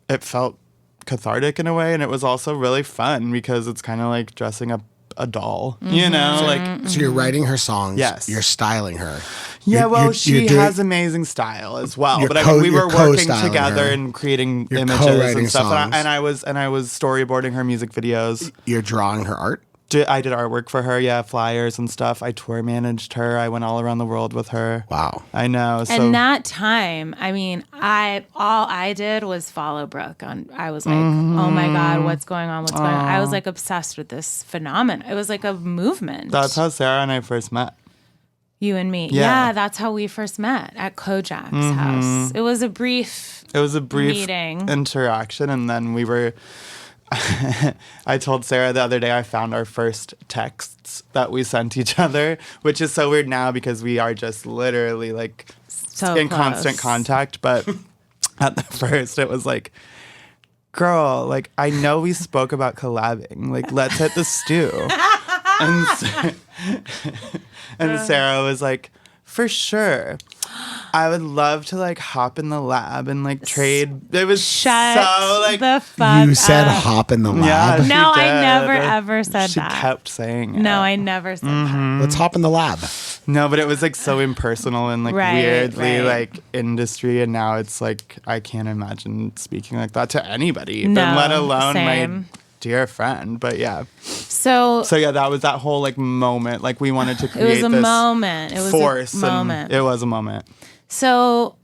it felt cathartic in a way. And it was also really fun because it's kind of like dressing up a doll, you know, like. So you're writing her songs. Yes. You're styling her. Yeah, You're- well, you're she doing- has amazing style as well. You're But I mean, we you're were working co-styling together her. and creating You're images co-writing and stuff. songs. And I was storyboarding her music videos. You're drawing her art. I did artwork for her, flyers and stuff. I tour managed her. I went all around the world with her. Wow. I know. So And that time, I mean, all I did was follow Brooke. I was like, oh my God, what's going on? What's going on? I was like obsessed with this phenomenon. It was like a movement. that's how Sarah and I first met. You and me. Yeah. Yeah, that's how we first met at Kojak's house. It was a brief meeting. Interaction, and then we were. I told Sarah the other day I found our first texts that we sent each other, which is so weird now because we are just literally like So in close. constant contact. But at the first, it was like, girl, like I know we spoke about collabing, like let's hit the stew. And Sarah was like, for sure. I would love to like hop in the lab and like trade. It was Shut so like the fuck You said up. hop in the Yeah, lab. she No, I did. never ever said She that. kept saying it. No, I never said that. Let's hop in the lab. No, but it was like so impersonal and like Right, weirdly right. like industry, and now it's like I can't imagine speaking like that to anybody, No, let alone my same. dear friend. But yeah, So so yeah, that was that whole like moment. Like we wanted to it create was a this moment. It was force, a moment. and it was a moment. So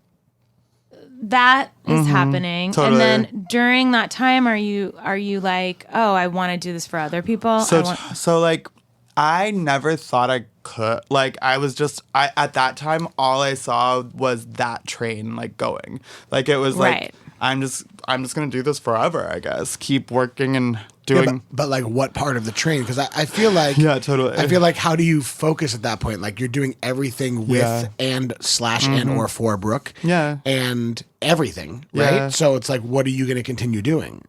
that is happening, Totally. and then during that time, are you like, oh, I want to do this for other people? So like I never thought I could. Like I was just at that time all I saw was that train like going. Like it was like Right. I'm just gonna do this forever, I guess. Keep working and Yeah, doing. but like what part of the train? Because I feel like Yeah, totally. I feel like how do you focus at that point? Like you're doing everything with Yeah. and slash and or for Brooke. Yeah. And everything, Yeah. right? So it's like, what are you going to continue doing?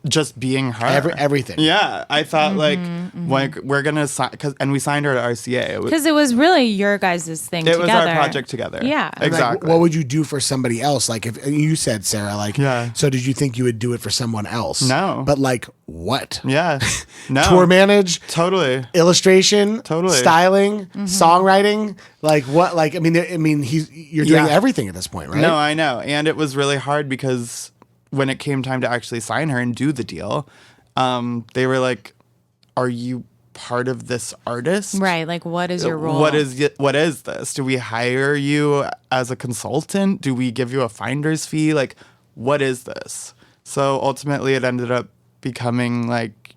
Just being her. Everything. Yeah, I thought like we're gonna sign and we signed her at RCA. Because it was really your guys' thing It together. was our project together. Yeah. Like, exactly. what would you do for somebody else? Like if you said, Sarah, like, Yeah. so did you think you would do it for someone else? No. But like what? Yeah, no, Tour manage, totally. illustration, Totally. styling, songwriting, like what? Like you're doing Yeah. everything at this point, right? No, I know, and it was really hard because when it came time to actually sign her and do the deal, they were like, "Are you part of this artist? Right. Like, what is your role? What is this? Do we hire you as a consultant? Do we give you a finder's fee? Like, what is this?" So ultimately, it ended up becoming like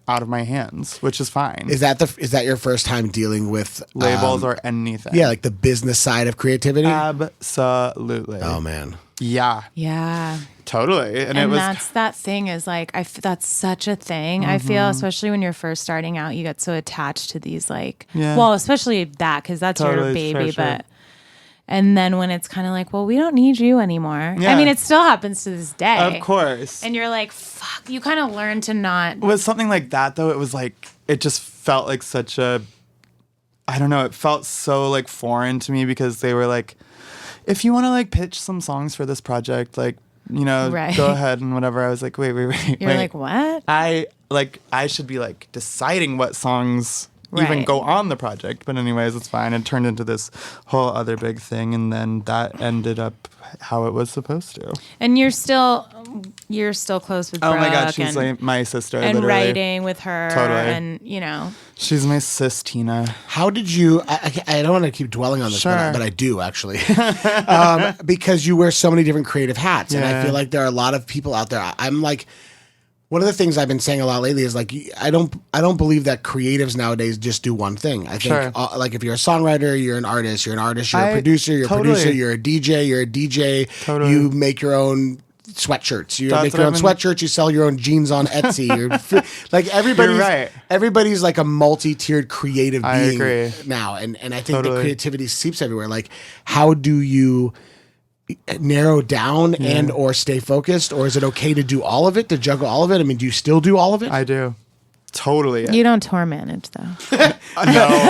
out of my hands, which is fine. Is that your first time dealing with Labels or anything? yeah, like the business side of creativity? Absolutely. Oh man. Yeah, Yeah. totally. And it And was that's that thing is like, that's such a thing. I feel, especially when you're first starting out, you get so attached to these like, Yeah. well, especially that, because that's your Totally, baby. sure. But, and then when it's kind of like, well, we don't need you anymore. Yeah. I mean, it still happens to this day. of course. And you're like, fuck, you kind of learn to not. With something like that though, it was like it just felt like such a I don't know, it felt so like foreign to me because they were like, if you want to like pitch some songs for this project, like, you know, Right. go ahead and whatever. I was like, wait. You're like, what? I should be like deciding what songs even Right. go on the project. But anyways, it's fine. It turned into this whole other big thing, and then that ended up how it was supposed to. And you're still close with Oh Brooke my god, she's and, like my sister. and literally. writing with her. Totally. And, you know. She's my sis Tina. How did you? I don't want to keep dwelling on this, Sure. but I do actually, because you wear so many different creative hats, and I Yeah. feel like there are a lot of people out there. I'm like, one of the things I've been saying a lot lately is like, I don't believe that creatives nowadays just do one thing. I think Sure. like if you're a songwriter, you're an artist. You're a producer. You're Totally. a producer. You're a DJ. You're a DJ. Totally. You make your own sweatshirts. You That's make what your own I've been- sweatshirts. You sell your own jeans on Etsy. Like everybody's You're right. everybody's like a multi-tiered creative I being agree. now, and I think the Totally. creativity seeps everywhere. Like, how do you narrow down and or stay focused, or is it okay to do all of it, to juggle all of it? I mean, do you still do all of it? I do. Totally. You don't tour manage, though. No,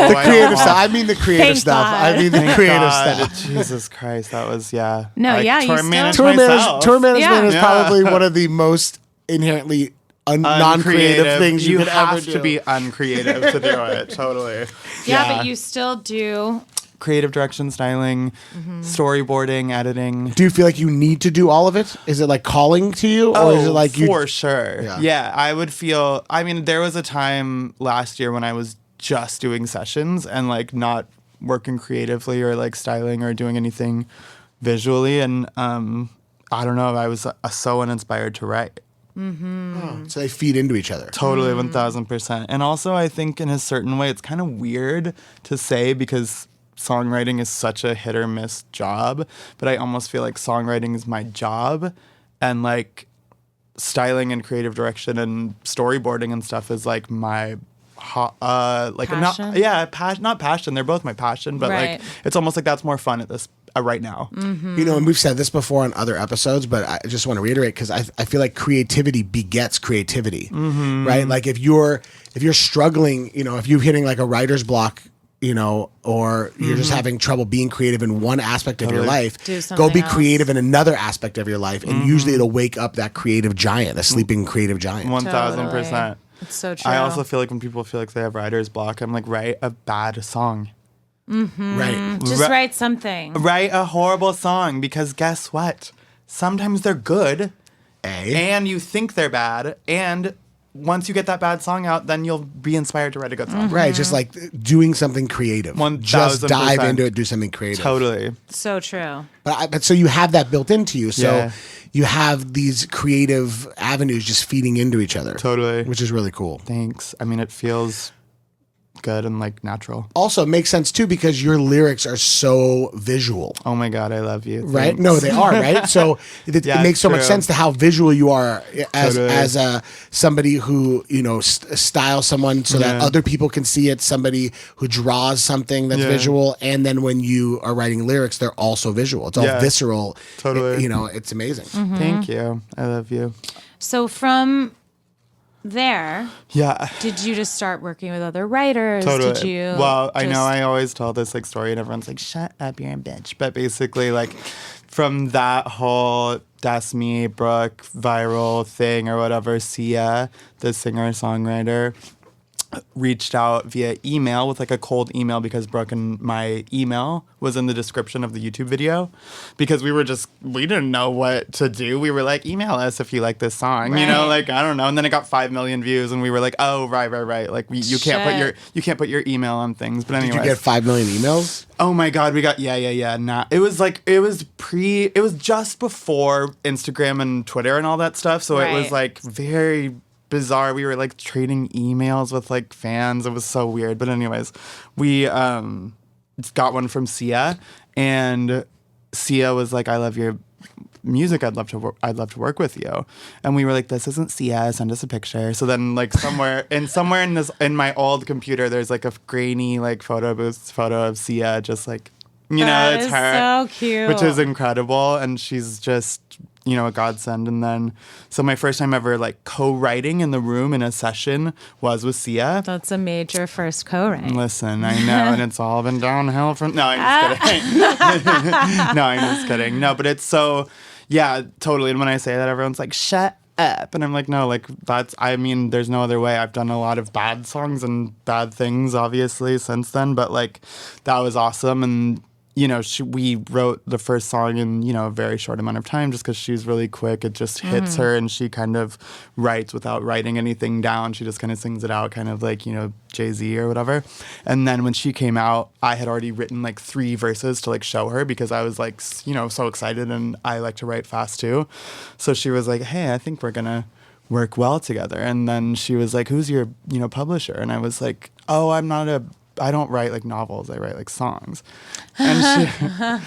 The creative stuff. I mean the creative Thank stuff. God. I mean the Thank creative God. stuff. Jesus Christ, that was No, yeah, you Tour still- manage Tour myself. management is Yeah. probably one of the most inherently non-creative things you could ever have do. to be uncreative to do it. Totally. Yeah, but you still do. Creative direction, styling, storyboarding, editing. Do you feel like you need to do all of it? Is it like calling to you, or is it like you? For sure. Yeah. Yeah, I would feel. I mean, there was a time last year when I was just doing sessions and like not working creatively or like styling or doing anything visually, and I don't know. I was so uninspired to write. So they feed into each other. Totally, 1000%. And also, I think in a certain way, it's kind of weird to say because songwriting is such a hit or miss job, but I almost feel like songwriting is my job, and like styling and creative direction and storyboarding and stuff is like my like Passion? not passion. They're both my passion, but Right. like it's almost like that's more fun at this right now. You know, and we've said this before on other episodes, but I just want to reiterate because I feel like creativity begets creativity, right? Like if you're struggling, you know, if you're hitting like a writer's block, you know, or you're just having trouble being creative in one aspect of your life, Do go something be else. creative in another aspect of your life, and usually it'll wake up that creative giant, the sleeping creative giant. 1000%. It's so true. I also feel like when people feel like they have writer's block, I'm like, write a bad song. Right. just write something. Write a horrible song, because guess what? Sometimes they're good and you think they're bad, and once you get that bad song out, then you'll be inspired to write a good song. Right, just like doing something creative. 1000%. Just dive into it, do something creative. Totally. So true. But so you have that built into you. So Yeah. you have these creative avenues just feeding into each other. Totally. Which is really cool. Thanks. I mean, it feels good and like natural. Also, it makes sense too because your lyrics are so visual. Oh my God, I love you. Right? Thanks. No, they are, right? So it Yeah, makes so much true. sense to how visual you are as Totally. as somebody who, you know, styles someone so that Yeah. other people can see it, somebody who draws something that's Yeah. visual, and then when you are writing lyrics, they're also visual. It's all Yeah. visceral. Totally. You know, it's amazing. Thank you. I love you. So from there, Yeah. did you just start working with other writers? Totally. Did you? Well, I know just- I always tell this like story and everyone's like, shut up, you're a bitch. But basically, like, from that whole That's Me, Brooke viral thing or whatever, Sia, the singer-songwriter, reached out via email with like a cold email because Brooke and my email was in the description of the YouTube video because we didn't know what to do. We were like, email us if you like this song, you know, Right. like, I don't know. And then it got 5 million views and we were like, oh, right. Like you can't put your email on things. But anyway. Did you get 5 million emails? Oh my God, we got nah. It was just before Instagram and Twitter and all that stuff. So it was Right. like very bizarre. We were like trading emails with like fans. It was so weird. But anyways, we got one from Sia, and Sia was like, I love your music. I'd love to work with you. And we were like, this isn't Sia. Send us a picture. So then like somewhere in my old computer, there's like a grainy like photo of Sia, just like, you know, That it's is her, so cute. which is incredible. And she's just, you know, a godsend. And then, so my first time ever like co-writing in the room in a session was with Sia. That's a major first co-write. Listen, I know, and it's all been downhill from. No, I'm just kidding. No, I'm just kidding. No, but it's so, yeah, totally. And when I say that, everyone's like, shut up. And I'm like, no, like, there's no other way. I've done a lot of bad songs and bad things, obviously, since then, but like, that was awesome. And, you know, we wrote the first song in, you know, a very short amount of time just because she's really quick. It just hits her and she kind of writes without writing anything down. She just kind of sings it out, kind of like, you know, Jay-Z or whatever. And then when she came out, I had already written like 3 verses to like show her because I was like, you know, so excited and I like to write fast too. So she was like, hey, I think we're going to work well together. And then she was like, who's your, you know, publisher? And I was like, oh, I don't write like novels. I write like songs. And she,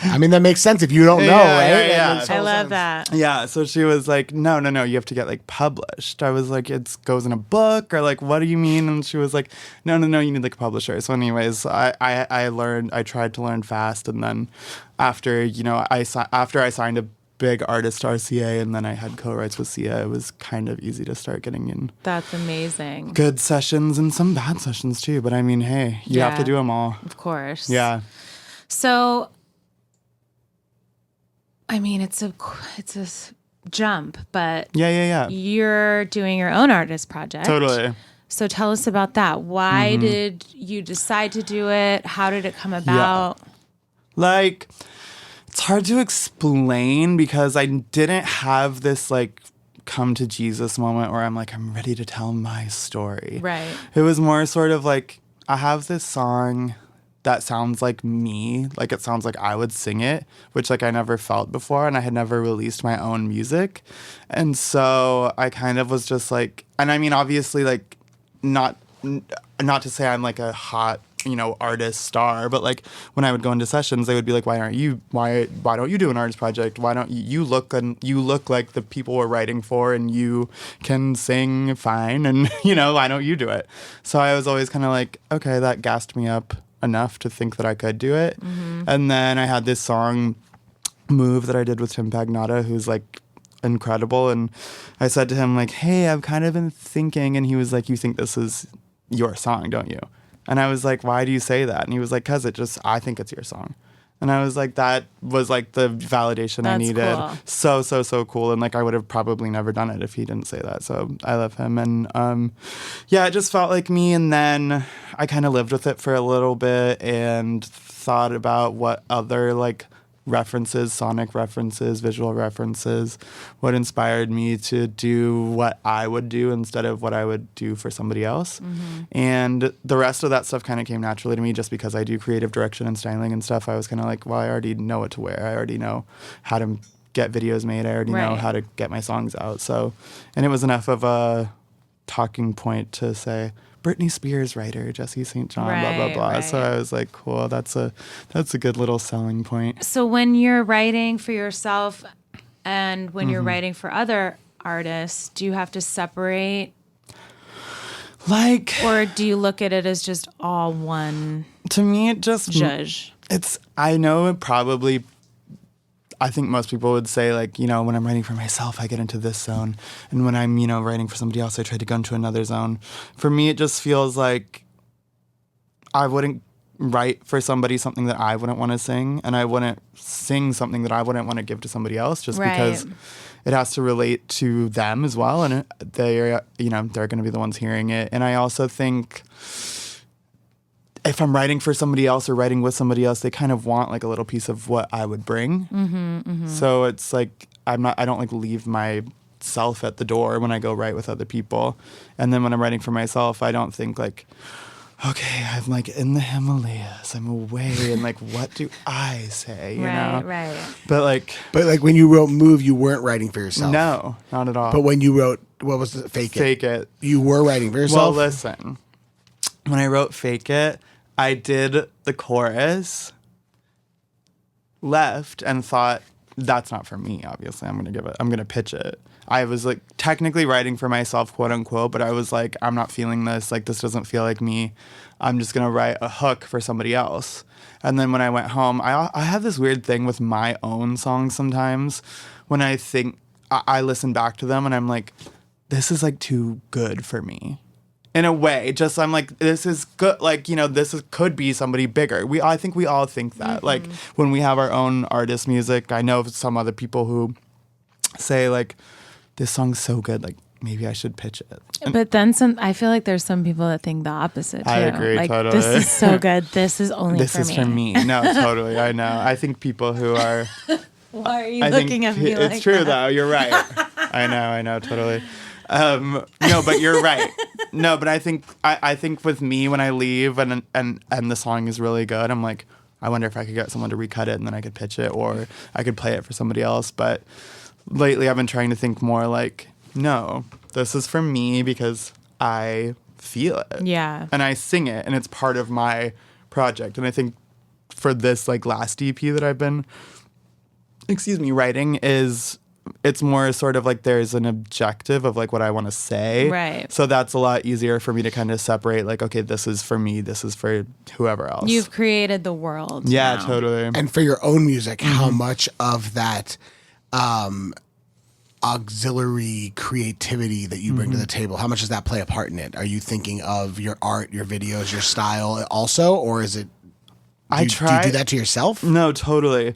I mean, that makes sense if you don't know, Yeah, right? yeah, That yeah. makes I total love sense. that. yeah. So she was like, no, you have to get like published. I was like, it goes in a book or like, what do you mean? And she was like, no, you need like a publisher. So anyways, I tried to learn fast. And then after, you know, after I signed a big artist RCA and then I had co-writes with Sia, it was kind of easy to start getting in That's amazing. good sessions and some bad sessions too. But I mean, hey, you have Yeah. to do them all. Of course. Yeah. So, I mean, it's a jump, but Yeah. you're doing your own artist project. Totally. So tell us about that. Why did you decide to do it? How did it come about? Like, it's hard to explain because I didn't have this like come to Jesus moment where I'm like, I'm ready to tell my story. Right. It was more sort of like, I have this song that sounds like me, like it sounds like I would sing it, which like I never felt before, and I had never released my own music. And so I kind of was just like, and I mean, obviously, like, not to say I'm like a hot, artist star, but like when I would go into sessions, they would be like, why don't you do an artist project? Why don't you look like the people we're writing for, and you can sing fine, and why don't you do it? So I was always kind of like, okay, that gassed me up enough to think that I could do it. And then I had this song Move that I did with Tim Pagnotta, who's like incredible, and I said to him like, hey, I've kind of been thinking, and he was like, you think this is your song, don't you? And I was like, why do you say that? And he was like, because I think it's your song. And I was like, that was like the validation I needed. Cool. So cool. And like, I would have probably never done it if he didn't say that. So I love him. And it just felt like me. And then I kind of lived with it for a little bit and thought about what other like references, sonic references, visual references, what inspired me to do what I would do instead of what I would do for somebody else. And the rest of that stuff kind of came naturally to me just because I do creative direction and styling and stuff. I was kind of like, well, I already know what to wear. I already know how to get videos made. I already know how to get my songs out. So, and it was enough of a talking point to say, Britney Spears writer, Jesse St. John, blah, blah, blah. Right. So I was like, cool, that's a good little selling point. So when you're writing for yourself and when you're writing for other artists, do you have to separate? Or do you look at it as just all one? To me, it just... Judge. I think most people would say, like, when I'm writing for myself, I get into this zone. And when I'm, writing for somebody else, I try to go into another zone. For me, it just feels like I wouldn't write for somebody something that I wouldn't want to sing. And I wouldn't sing something that I wouldn't want to give to somebody else just because it has to relate to them as well. And they're going to be the ones hearing it. And I also think... if I'm writing for somebody else or writing with somebody else, they kind of want like a little piece of what I would bring. So it's like, I don't like leave myself at the door when I go write with other people. And then when I'm writing for myself, I don't think like, okay, I'm like in the Himalayas, I'm away, and like, what do I say, you know? Right. But when you wrote Move, you weren't writing for yourself. No, not at all. But when you wrote, what was it? Fake It. You were writing for yourself? Well, listen, when I wrote Fake It, I did the chorus, left, and thought, that's not for me, obviously. I'm going to pitch it. I was like technically writing for myself, quote unquote, but I was like, I'm not feeling this. Like, this doesn't feel like me. I'm just going to write a hook for somebody else. And then when I went home, I have this weird thing with my own songs sometimes. When I think, I listen back to them and I'm like, this is like too good for me. In a way, just I'm like, this is good. Like, could be somebody bigger. I think we all think that. Like, when we have our own artist music, I know some other people who say like, this song's so good, like maybe I should pitch it. But then I feel like there's some people that think the opposite too. I agree, like, totally. This is so good. This is only this for me. This is for me. No, totally. I know. I think people who are. Why are you looking at me like that? It's true though. You're right. I know, totally. No, but you're right. No, but I think with me when I leave and the song is really good, I'm like, I wonder if I could get someone to recut it and then I could pitch it or I could play it for somebody else. But lately I've been trying to think more like, no, this is for me because I feel it. Yeah. And I sing it and it's part of my project. And I think for this like last EP that I've been writing it's more sort of like there's an objective of like what I want to say. Right. So that's a lot easier for me to kind of separate like, okay, this is for me, this is for whoever else. You've created the world. Yeah, now. totally. And for your own music, how much of that auxiliary creativity that you bring to the table, how much does that play a part in it? Are you thinking of your art, your videos, your style also, or is it, do you do that to yourself? No, totally.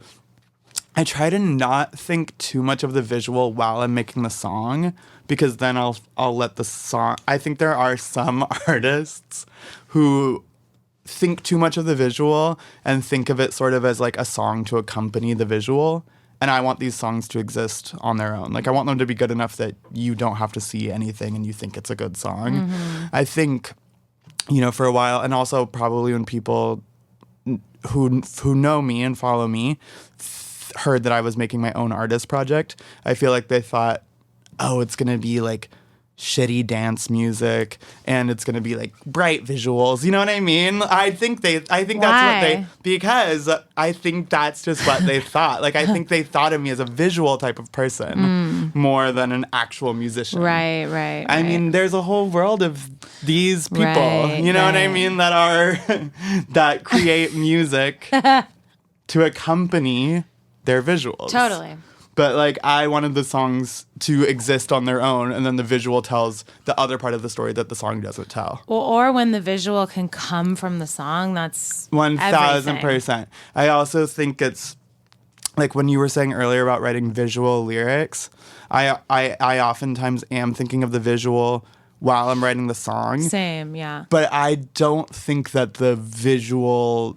I try to not think too much of the visual while I'm making the song, because then I'll let the song. I think there are some artists who think too much of the visual and think of it sort of as like a song to accompany the visual. And I want these songs to exist on their own. Like, I want them to be good enough that you don't have to see anything and you think it's a good song. I think, for a while, and also probably when people who know me and follow me heard that I was making my own artist project, I feel like they thought, oh, it's going to be like shitty dance music and it's going to be like bright visuals. You know what I mean? I think that's what because I think that's just what they thought. Like, I think they thought of me as a visual type of person more than an actual musician. Right. I mean, there's a whole world of these people, what I mean, that are, that create music to accompany their visuals. Totally. But, like, I wanted the songs to exist on their own, and then the visual tells the other part of the story that the song doesn't tell. Or when the visual can come from the song, that's 1,000%. I also think it's, like, when you were saying earlier about writing visual lyrics, I oftentimes am thinking of the visual while I'm writing the song. Same, yeah. But I don't think that the video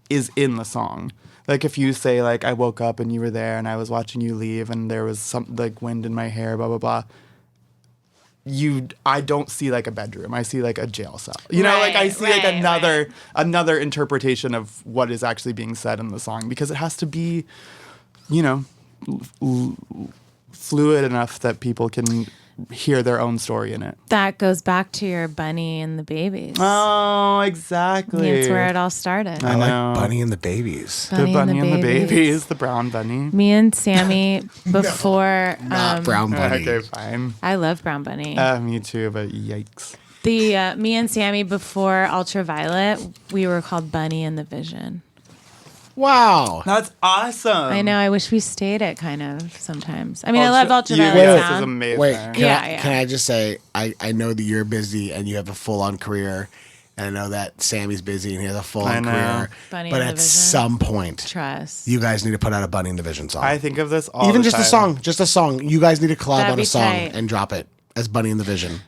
is in the song. Like, if you say, like, I woke up and you were there and I was watching you leave and there was some, like, wind in my hair, blah, blah, blah. I don't see, like, a bedroom. I see, like, a jail cell. You know, like, I see, like, another interpretation of what is actually being said in the song, because it has to be, fluid enough that people can hear their own story in it. That goes back to your Bunny and the Babies. Oh, exactly. That's where it all started. I like Bunny and the Babies. The Bunny and the Babies, the brown bunny. Me and Sammy before... Not Brown Bunny. Okay, fine. I love Brown Bunny. Me too, but yikes. Me and Sammy before Ultraviolet, we were called Bunny and the Vision. Wow. That's awesome. I know. I wish we stayed it kind of sometimes. I mean, I love Ultraviolet This is sound. amazing. Wait, can Yeah. I just say, I know that you're busy and you have a full-on career, and I know that Sammy's busy and he has a full-on career. Bunny but and the at Vision. some point, Trust. you guys need to put out a Bunny and the Vision song. I think of this all Even the just time. just a song. You guys need to collab That'd on be a song tight. and drop it as Bunny and the Vision.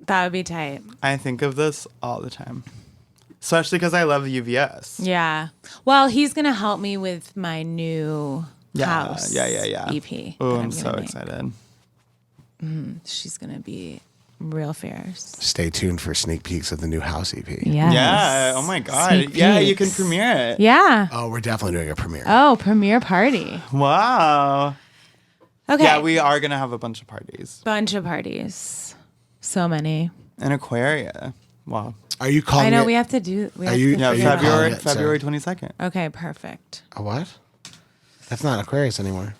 That would be tight. I think of this all the time. Especially because I love UVS. Yeah. Well, he's going to help me with my new house EP. Oh, that I'm so gonna make. excited. She's going to be real fierce. Stay tuned for sneak peeks of the new house EP. Yes. Yeah. Oh my God. Sneak Yeah, you can peeks. premiere it. Yeah. Oh, we're definitely doing a premiere. Oh, premiere party. Wow. Okay. Yeah, we are going to have a bunch of parties. Bunch of parties. So many. In Aquaria. Wow. Are you calling I know it we have to do. We Are have you- to Yeah, figure it out. calling February it, 22nd. Okay, perfect. a what? That's not Aquarius anymore.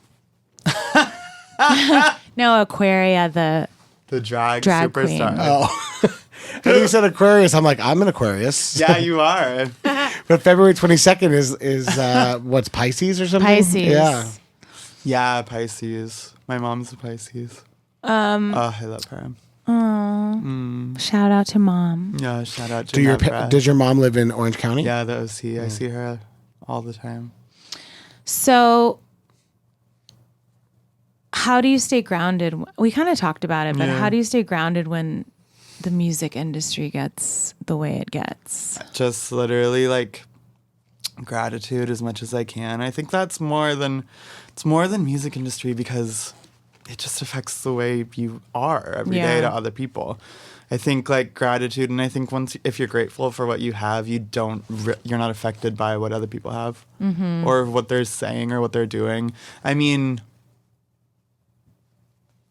No, Aquaria, the The drag Drag superstar. queen. Oh. When you said Aquarius, I'm like, I'm an Aquarius. Yeah, you are. But February 22nd is what's Pisces or something? Pisces. Yeah. Yeah, Pisces. My mom's a Pisces. Oh, I love her. shout out to mom. Yeah, shout out to Does your mom live in Orange County? Yeah, the OC. I see her all the time. So, how do you stay grounded? We kind of talked about it, but Yeah. how do you stay grounded when the music industry gets the way it gets? Just literally like gratitude as much as I can. I think that's more than music industry, because it just affects the way you are every day Yeah. to other people. I think like gratitude, and I think if you're grateful for what you have, you're not affected by what other people have or what they're saying or what they're doing. I mean,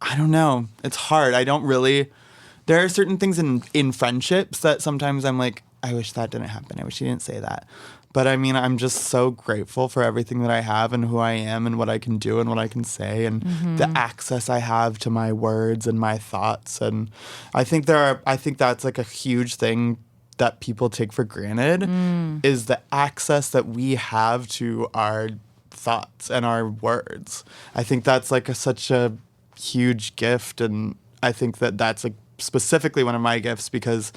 I don't know. It's hard. There are certain things in friendships that sometimes I'm like, I wish that didn't happen. I wish he didn't say that. But I mean, I'm just so grateful for everything that I have and who I am and what I can do and what I can say and the access I have to my words and my thoughts. And I think that's like a huge thing that people take for granted is the access that we have to our thoughts and our words. I think that's like such a huge gift, and I think that's like specifically one of my gifts, because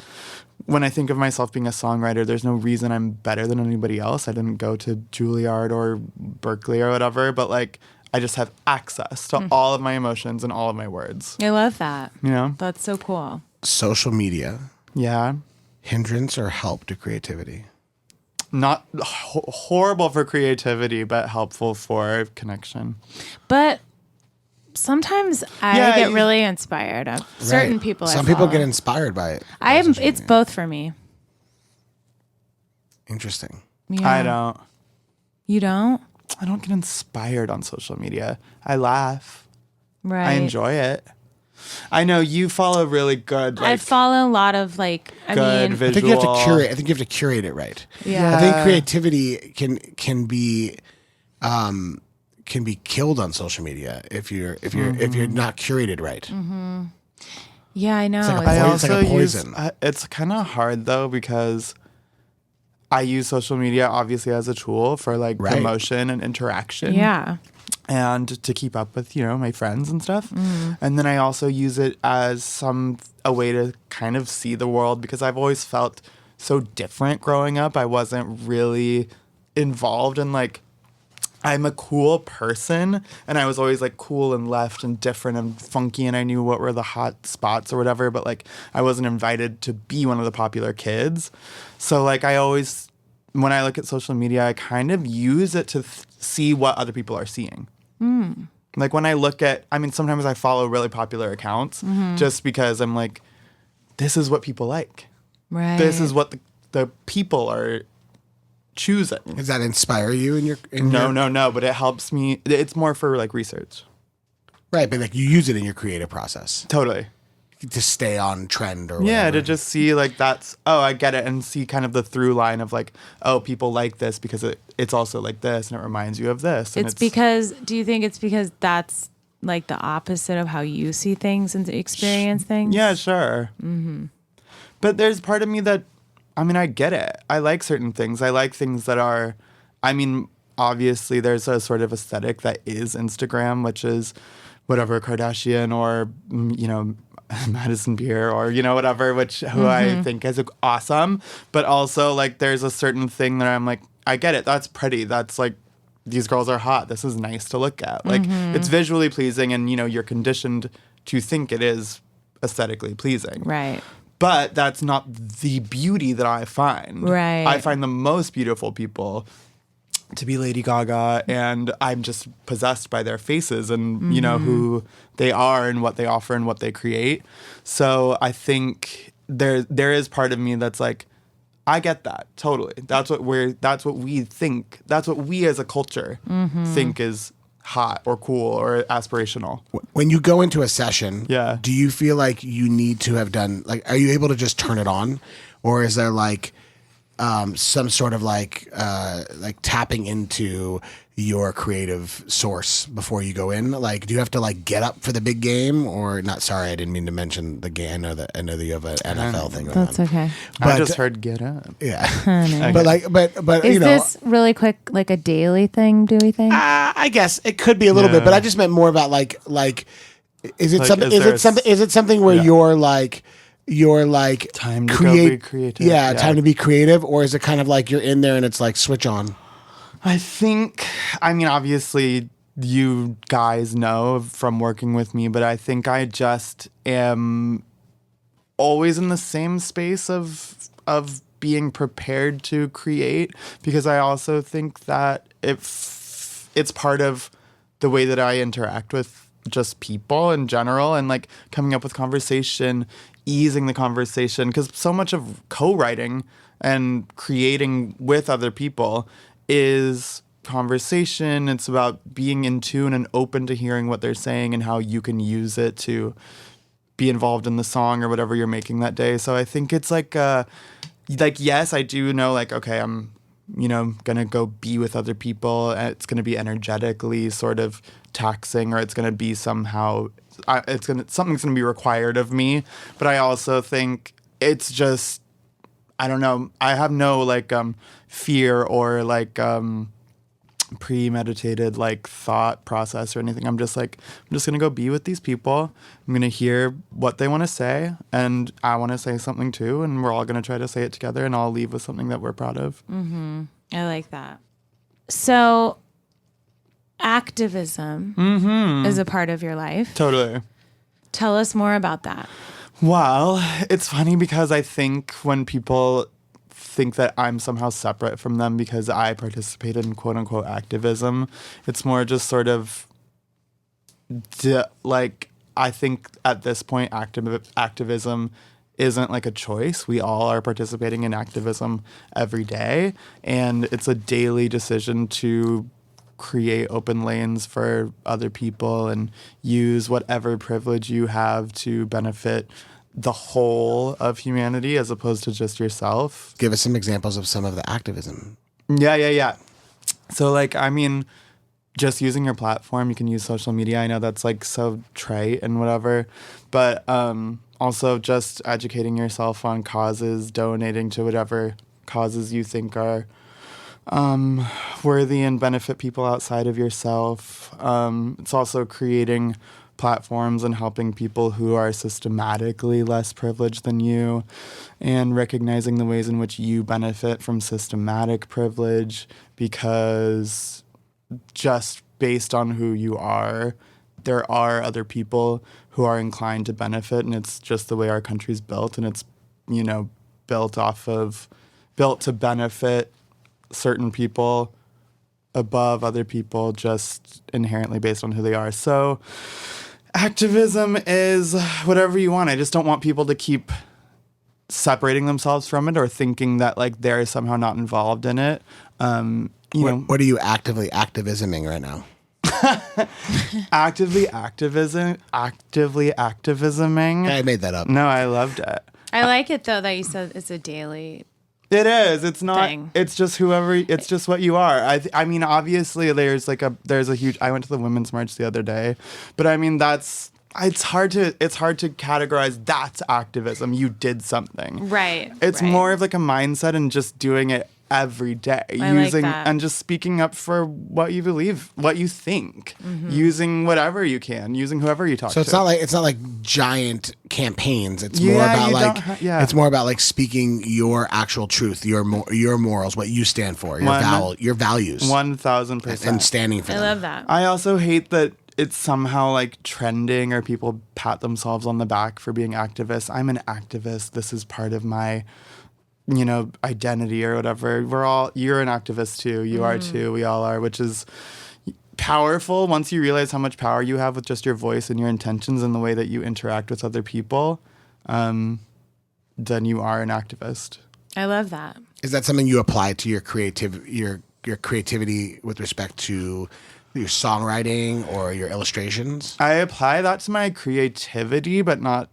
when I think of myself being a songwriter, there's no reason I'm better than anybody else. I didn't go to Juilliard or Berkeley or whatever, but like I just have access to all of my emotions and all of my words. I love that. You know? That's so cool. Social media, Yeah. hindrance or help to creativity? Not horrible for creativity, but helpful for connection. But sometimes I Yeah, get really inspired of certain Right. people. Some I people follow. get inspired by it. It's both for me. Interesting. Yeah. I don't. You don't? I don't get inspired on social media. I laugh. Right. I enjoy it. I know you follow really good. I Like, follow a lot of like. I good mean, I think you have to visual- curate. I think you have to curate it right. Yeah. I think creativity can be killed on social media if you're not curated right. yeah, I know. like a It's- I poison. It's like also a poison. use. It's kind of hard though because I use social media obviously as a tool for like Right. promotion and interaction. yeah. And to keep up with my friends and stuff. And then I also use it as a way to kind of see the world because I've always felt so different growing up. I wasn't really involved in like I'm a cool person and I was always like cool and left and different and funky and I knew what were the hot spots or whatever, but like I wasn't invited to be one of the popular kids. So like I always, when I look at social media, I kind of use it to see what other people are seeing. Like when I look at, I mean, sometimes I follow really popular accounts just because I'm like, this is what people like. Right. This is what the people are choosing. Does that inspire you in your? No, but it helps me. It's more for like research. Right, but like you use it in your creative process Totally. to stay on trend or Yeah, whatever. to just see like I get it, and see kind of the through line of like, oh, people like this because it's also like this, and it reminds you of this. And It's because, do you think it's because that's like the opposite of how you see things and experience things? Yeah, sure. But there's part of me that, I mean, I get it. I like certain things. I like things that are, I mean, obviously there's a sort of aesthetic that is Instagram, which is whatever Kardashian or, Madison Beer or, whatever, who I think is awesome. But also like there's a certain thing that I'm like, I get it. That's pretty. That's like, these girls are hot. This is nice to look at. Like it's visually pleasing and, you're conditioned to think it is aesthetically pleasing. Right. But that's not the beauty that I find. Right. I find the most beautiful people to be Lady Gaga, and I'm just possessed by their faces and, who they are and what they offer and what they create. So I think there is part of me that's like, I get that totally. That's what we think. That's what we as a culture think is hot or cool or aspirational. When you go into a session, Yeah. do you feel like you need to have done like? Are you able to just turn it on, or is there like some sort of like tapping into your creative source before you go in? Like, do you have to like get up for the big game or not? Sorry, I didn't mean to mention the game. I know that you have an NFL thing going That's on. okay. I But- just heard get up. Yeah, Honey. but like, but Is you know, this really quick, like a daily thing, do we think? I guess it could be a little bit, Yeah. but I just meant more about like, is it Like, something? is there Is it something where Yeah. you're like Time to go be creative. Yeah, Yeah. time to be creative, or is it kind of like you're in there and it's like switch on? I think, I mean, obviously, you guys know from working with me, but I think I just am always in the same space of being prepared to create, because I also think that if it's part of the way that I interact with just people in general and like coming up with conversation, easing the conversation, because so much of co-writing and creating with other people is conversation. It's about being in tune and open to hearing what they're saying and how you can use it to be involved in the song or whatever you're making that day. So I think it's like yes, I do know like, okay, I'm, gonna go be with other people and it's gonna be energetically sort of taxing, or it's gonna be somehow, something's gonna be required of me. But I also think it's just, I don't know, I have no like fear or like premeditated like thought process or anything. I'm just gonna go be with these people. I'm gonna hear what they want to say, and I want to say something too, and we're all gonna try to say it together, and I'll leave with something that we're proud of. I like that. So activism is a part of your life. Totally. Tell us more about that. Well, it's funny because I think when people think that I'm somehow separate from them because I participated in quote unquote activism, it's more just sort of like, I think at this point activism isn't like a choice. We all are participating in activism every day, and it's a daily decision to create open lanes for other people and use whatever privilege you have to benefit the whole of humanity as opposed to just yourself. Give us some examples of some of the activism. Yeah. So like, I mean, just using your platform, you can use social media. I know that's like so trite and whatever, but also just educating yourself on causes, donating to whatever causes you think are worthy and benefit people outside of yourself. It's also creating platforms and helping people who are systematically less privileged than you, and recognizing the ways in which you benefit from systematic privilege, because just based on who you are, there are other people who are inclined to benefit, and it's just the way our country's built, and it's, you know, built to benefit certain people above other people just inherently based on who they are. So activism is whatever you want. I just don't want people to keep separating themselves from it or thinking that like they're somehow not involved in it. What are you actively activisming right now? Actively activisming. I made that up. No, I loved it. I like it though that you said it's a daily. It is. It's not. Thing. It's just whoever. It's just what you are. I mean, obviously, there's a huge. I went to the Women's March the other day, but I mean, it's hard to categorize that's activism. You did something. Right. It's right. more of like a mindset and just doing it every day, like that. and just speaking up for what you believe, what you think, using whatever you can, using whoever you talk to. So it's not like giant campaigns. It's more about it's more about like speaking your actual truth, your morals, what you stand for, your values, 1,000%, and standing for them. I love that. I also hate that it's somehow like trending or people pat themselves on the back for being activists. I'm an activist. This is part of my, you know, identity or whatever. You're an activist too. You are too. We all are, which is powerful once you realize how much power you have with just your voice and your intentions and the way that you interact with other people. Then you are an activist. I love that. Is that something you apply to your creativity with respect to your songwriting or your illustrations? I apply that to my creativity, but not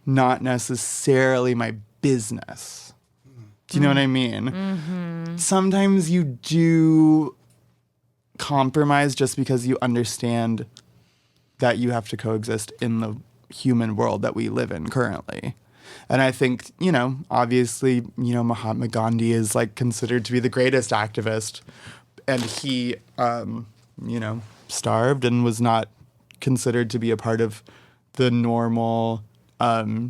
necessarily my business. Do you know what I mean? Mm-hmm. Sometimes you do compromise just because you understand that you have to coexist in the human world that we live in currently. And I think, you know, obviously, you know, Mahatma Gandhi is like considered to be the greatest activist, and he, you know, starved and was not considered to be a part of the normal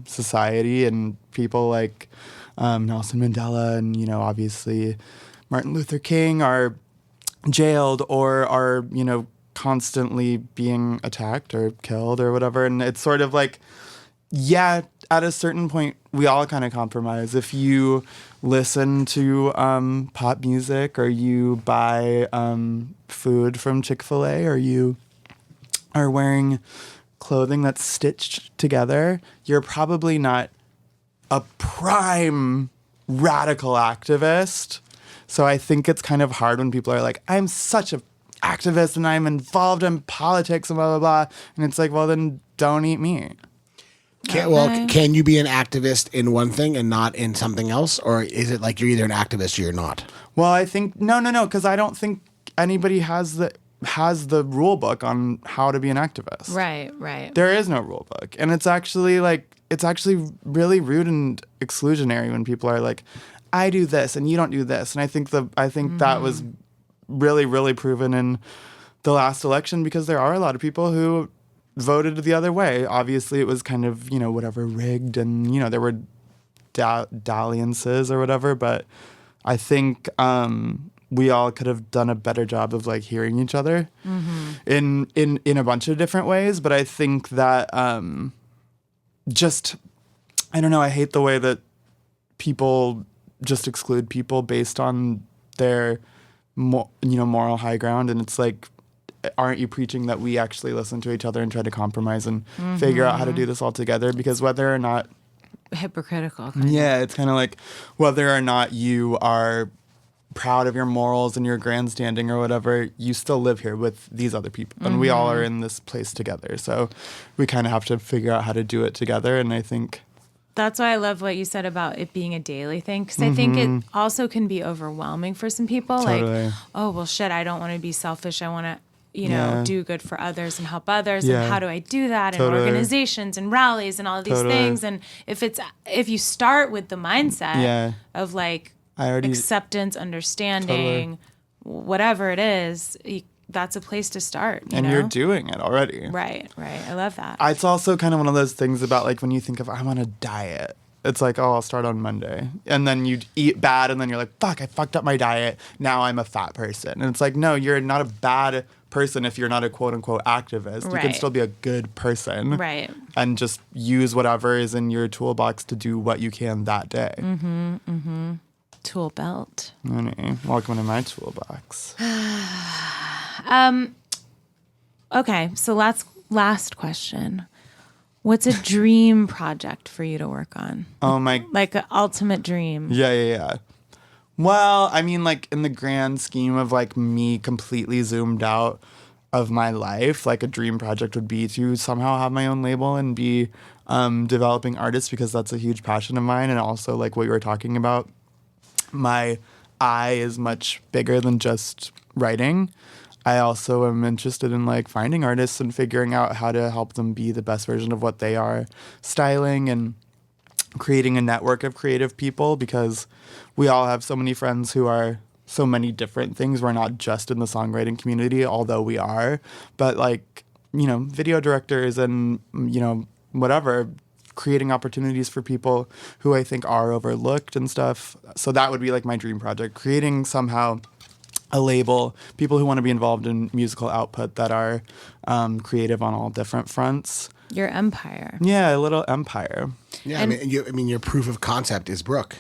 society, and people like Nelson Mandela and, you know, obviously Martin Luther King are jailed or are, you know, constantly being attacked or killed or whatever. And it's sort of like, yeah, at a certain point, we all kind of compromise. If you listen to pop music, or you buy food from Chick-fil-A, or you are wearing clothing that's stitched together, you're probably not a prime radical activist. So I think it's kind of hard when people are like, I'm such an activist and I'm involved in politics and blah, blah, blah. And it's like, well, then don't eat meat. Can you be an activist in one thing and not in something else? Or is it like you're either an activist or you're not? Well, I think, no, because I don't think anybody has the rule book on how to be an activist. Right. There is no rule book. And it's actually really rude and exclusionary when people are like, I do this and you don't do this. And I think that was really, really proven in the last election, because there are a lot of people who voted the other way. Obviously, it was kind of, whatever, rigged, and, there were dalliances or whatever, but I think we all could have done a better job of like hearing each other in a bunch of different ways. But I think that I don't know, I hate the way that people just exclude people based on their moral high ground, and it's like, aren't you preaching that we actually listen to each other and try to compromise and figure out how to do this all together? Because whether or not hypocritical. It's kind of like whether or not you are proud of your morals and your grandstanding or whatever, you still live here with these other people, and we all are in this place together. So we kind of have to figure out how to do it together. And I think that's why I love what you said about it being a daily thing, because I think it also can be overwhelming for some people. Totally. Like, oh, well, shit, I don't want to be selfish. I want to, do good for others and help others. And how do I do that? And organizations and rallies and all of these things. And if you start with the mindset of like acceptance, understanding, whatever it is, that's a place to start. And you're doing it already. Right. I love that. It's also kind of one of those things about like when you think of, I'm on a diet. It's like, oh, I'll start on Monday. And then you eat bad, and then you're like, fuck, I fucked up my diet. Now I'm a fat person. And it's like, no, you're not a bad person if you're not a quote-unquote activist. You can still be a good person. Right. And just use whatever is in your toolbox to do what you can that day. Tool belt. Welcome to my toolbox. Okay, so last question. What's a dream project for you to work on? Oh my! Like an ultimate dream. Yeah. Well, I mean, like in the grand scheme of like me completely zoomed out of my life, like a dream project would be to somehow have my own label and be developing artists, because that's a huge passion of mine. And also like what you were talking about, my eye is much bigger than just writing. I also am interested in like finding artists and figuring out how to help them be the best version of what they are, styling and creating a network of creative people, because we all have so many friends who are so many different things. We're not just in the songwriting community, although we are, but like, video directors and, whatever, creating opportunities for people who I think are overlooked and stuff. So that would be like my dream project, creating somehow a label, people who want to be involved in musical output that are creative on all different fronts. Your empire. Yeah, a little empire. Yeah, I mean, your proof of concept is Brooke.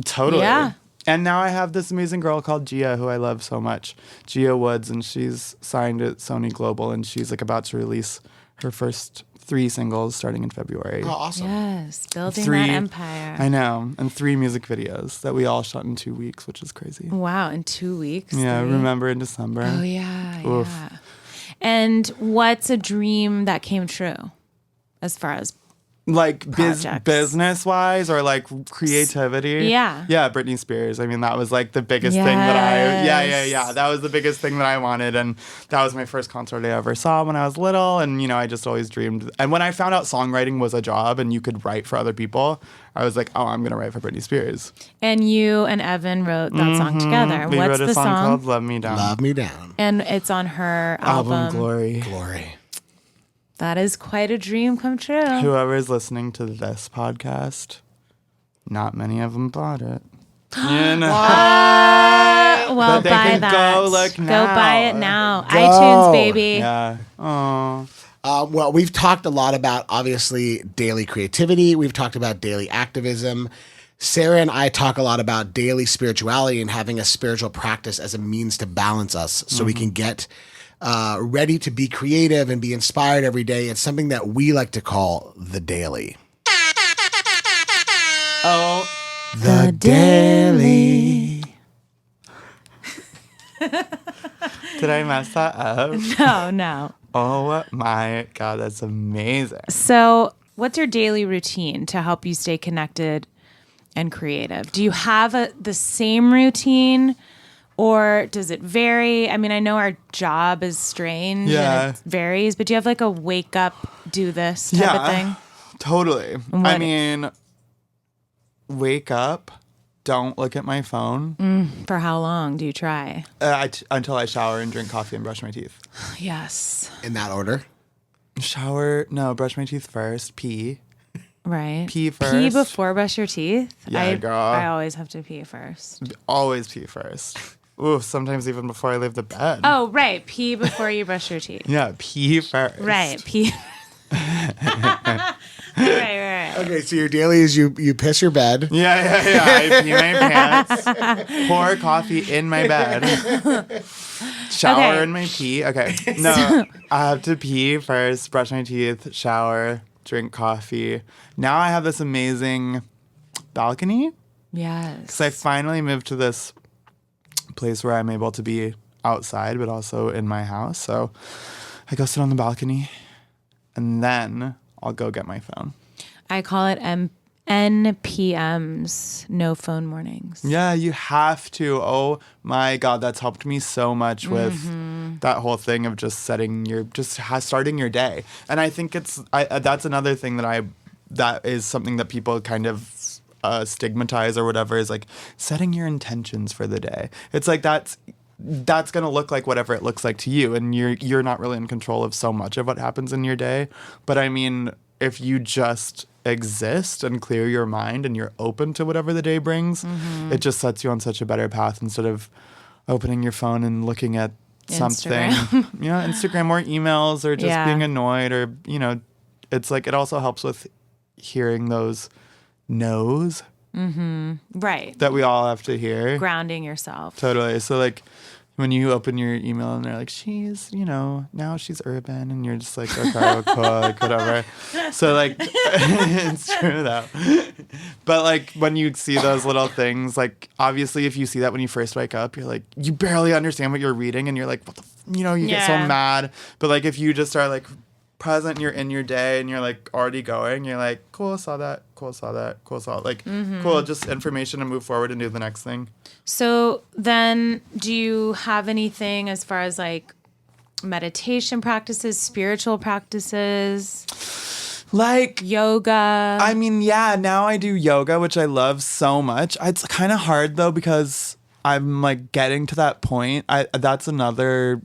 Totally. Yeah. And now I have this amazing girl called Gia, who I love so much, Gia Woods, and she's signed at Sony Global, and she's like about to release her first 3 singles starting in February. Oh, awesome. Yes, building that empire. I know. And 3 music videos that we all shot in 2 weeks, which is crazy. Wow, in 2 weeks? Yeah, 3? Remember in December. Oh, yeah, Oof. yeah. And what's a dream that came true as far as like projects? Business-wise or like creativity? Yeah. Yeah, Britney Spears. I mean, that was like the biggest thing that Yeah. That was the biggest thing that I wanted. And that was my first concert I ever saw when I was little. And, I just always dreamed. And when I found out songwriting was a job and you could write for other people, I was like, oh, I'm going to write for Britney Spears. And you and Evan wrote that song together. We What's wrote a the song song? called Love Me Down. Love Me Down. And it's on her album. Glory. That is quite a dream come true. Whoever is listening to this podcast, not many of them bought it. Well, buy that. Go buy it now. iTunes, baby. Yeah. Oh. Well, we've talked a lot about, obviously, daily creativity. We've talked about daily activism. Sarah and I talk a lot about daily spirituality and having a spiritual practice as a means to balance us so we can get ready to be creative and be inspired every day. It's something that we like to call the daily. Oh. The daily. Did I mess that up? No. Oh my God, that's amazing. So, what's your daily routine to help you stay connected and creative? Do you have the same routine, or does it vary? I mean, I know our job is strange and it varies, but do you have like a wake up, do this type of thing? Totally. I mean, wake up, don't look at my phone. For how long do you try? Until I shower and drink coffee and brush my teeth. Yes. In that order? Brush my teeth first, pee. Right. Pee first. Pee before brush your teeth? Yeah, girl. I always have to pee first. Always pee first. Ooh, sometimes even before I leave the bed. Oh, right. Pee before you brush your teeth. Yeah, pee first. Right. Pee. Right. Okay, so your daily is you piss your bed. Yeah. I pee my pants, pour coffee in my bed, shower in my pee. Okay, no, I have to pee first, brush my teeth, shower, drink coffee. Now I have this amazing balcony. Yes. Because I finally moved to this place where I'm able to be outside, but also in my house. So I go sit on the balcony, and then I'll go get my phone. I call it NPMs, no phone mornings. Yeah, you have to. Oh my God, that's helped me so much with that whole thing of just starting your day. And I think that's another thing that is something that people kind of stigmatize or whatever, is like setting your intentions for the day. It's like that's going to look like whatever it looks like to you, and you're not really in control of so much of what happens in your day. But I mean, if you just exist and clear your mind and you're open to whatever the day brings, it just sets you on such a better path instead of opening your phone and looking at something. Instagram or emails or just being annoyed, or it's like it also helps with hearing those no's Right. that we all have to hear. Grounding yourself. Totally. So like when you open your email and they're like, she's, now she's urban, and you're just like, okay, cool, like whatever. So like, it's true though. But like when you see those little things, like obviously if you see that when you first wake up, you're like, you barely understand what you're reading, and you're like, what the, you get so mad. But like if you just are like present, you're in your day and you're like already going, you're like, cool, saw that, like cool, just information to move forward and do the next thing. So then do you have anything as far as like meditation practices, spiritual practices, like yoga? I mean, yeah, now I do yoga, which I love so much. It's kind of hard though, because I'm like getting to that point. That's another,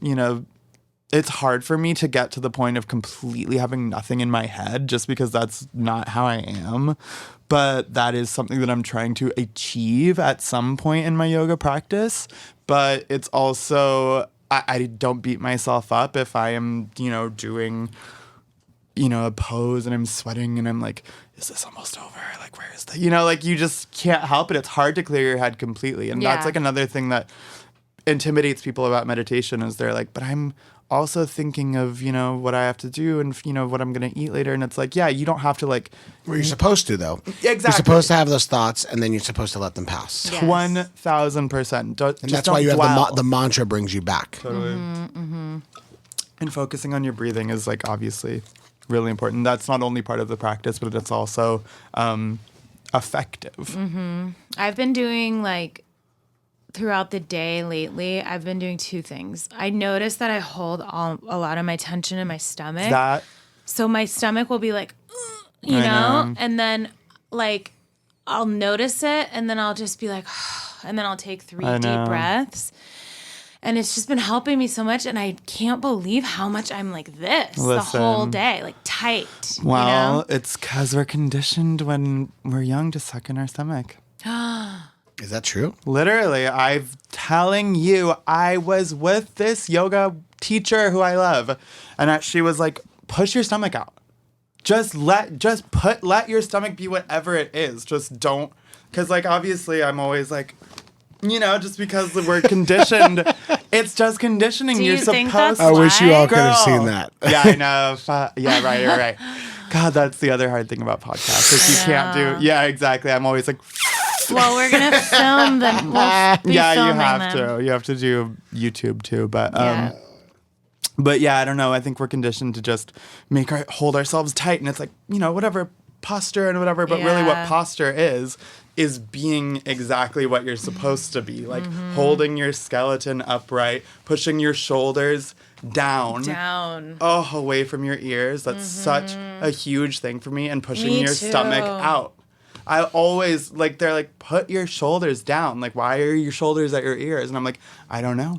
it's hard for me to get to the point of completely having nothing in my head, just because that's not how I am. But that is something that I'm trying to achieve at some point in my yoga practice. But it's also, I don't beat myself up if I am, doing, a pose and I'm sweating and I'm like, is this almost over? Like, where is that? Like you just can't help it. It's hard to clear your head completely. And that's like another thing that intimidates people about meditation, is they're like, but I'm also thinking of, what I have to do and, what I'm going to eat later. And it's like, yeah, you don't have to like... Well, you're supposed to, though. Exactly. You're supposed to have those thoughts, and then you're supposed to let them pass. Yes. 1,000%. And that's why you have the mantra brings you back. Totally. And focusing on your breathing is like obviously really important. That's not only part of the practice, but it's also effective. I've been doing like... Throughout the day lately, I've been doing two things. I notice that I hold a lot of my tension in my stomach. So my stomach will be like, you know? And then like I'll notice it, and then I'll just be like, and then I'll take 3 deep breaths. And it's just been helping me so much, and I can't believe how much I'm like this the whole day, like tight. Well, it's because we're conditioned when we're young to suck in our stomach. Is that true? Literally, I'm telling you, I was with this yoga teacher who I love, and she was like, push your stomach out. Let your stomach be whatever it is. Just don't, because like obviously I'm always like, just because we're conditioned, it's just conditioning. Do you think that's I wish you all could have Girl. seen that. Yeah, I know. Yeah, right. God, that's the other hard thing about podcasts. Like you can't do. Yeah, exactly. I'm always like. Well, we're gonna film them. We'll be you filming have them. to. You have to do YouTube too, but yeah, I don't know. I think we're conditioned to just hold ourselves tight, and it's like whatever posture and whatever. But really, what posture is being exactly what you're supposed to be, like holding your skeleton upright, pushing your shoulders down, away from your ears. That's such a huge thing for me, and pushing your stomach out. I always, like, they're like, put your shoulders down. Like, why are your shoulders at your ears? And I'm like, I don't know.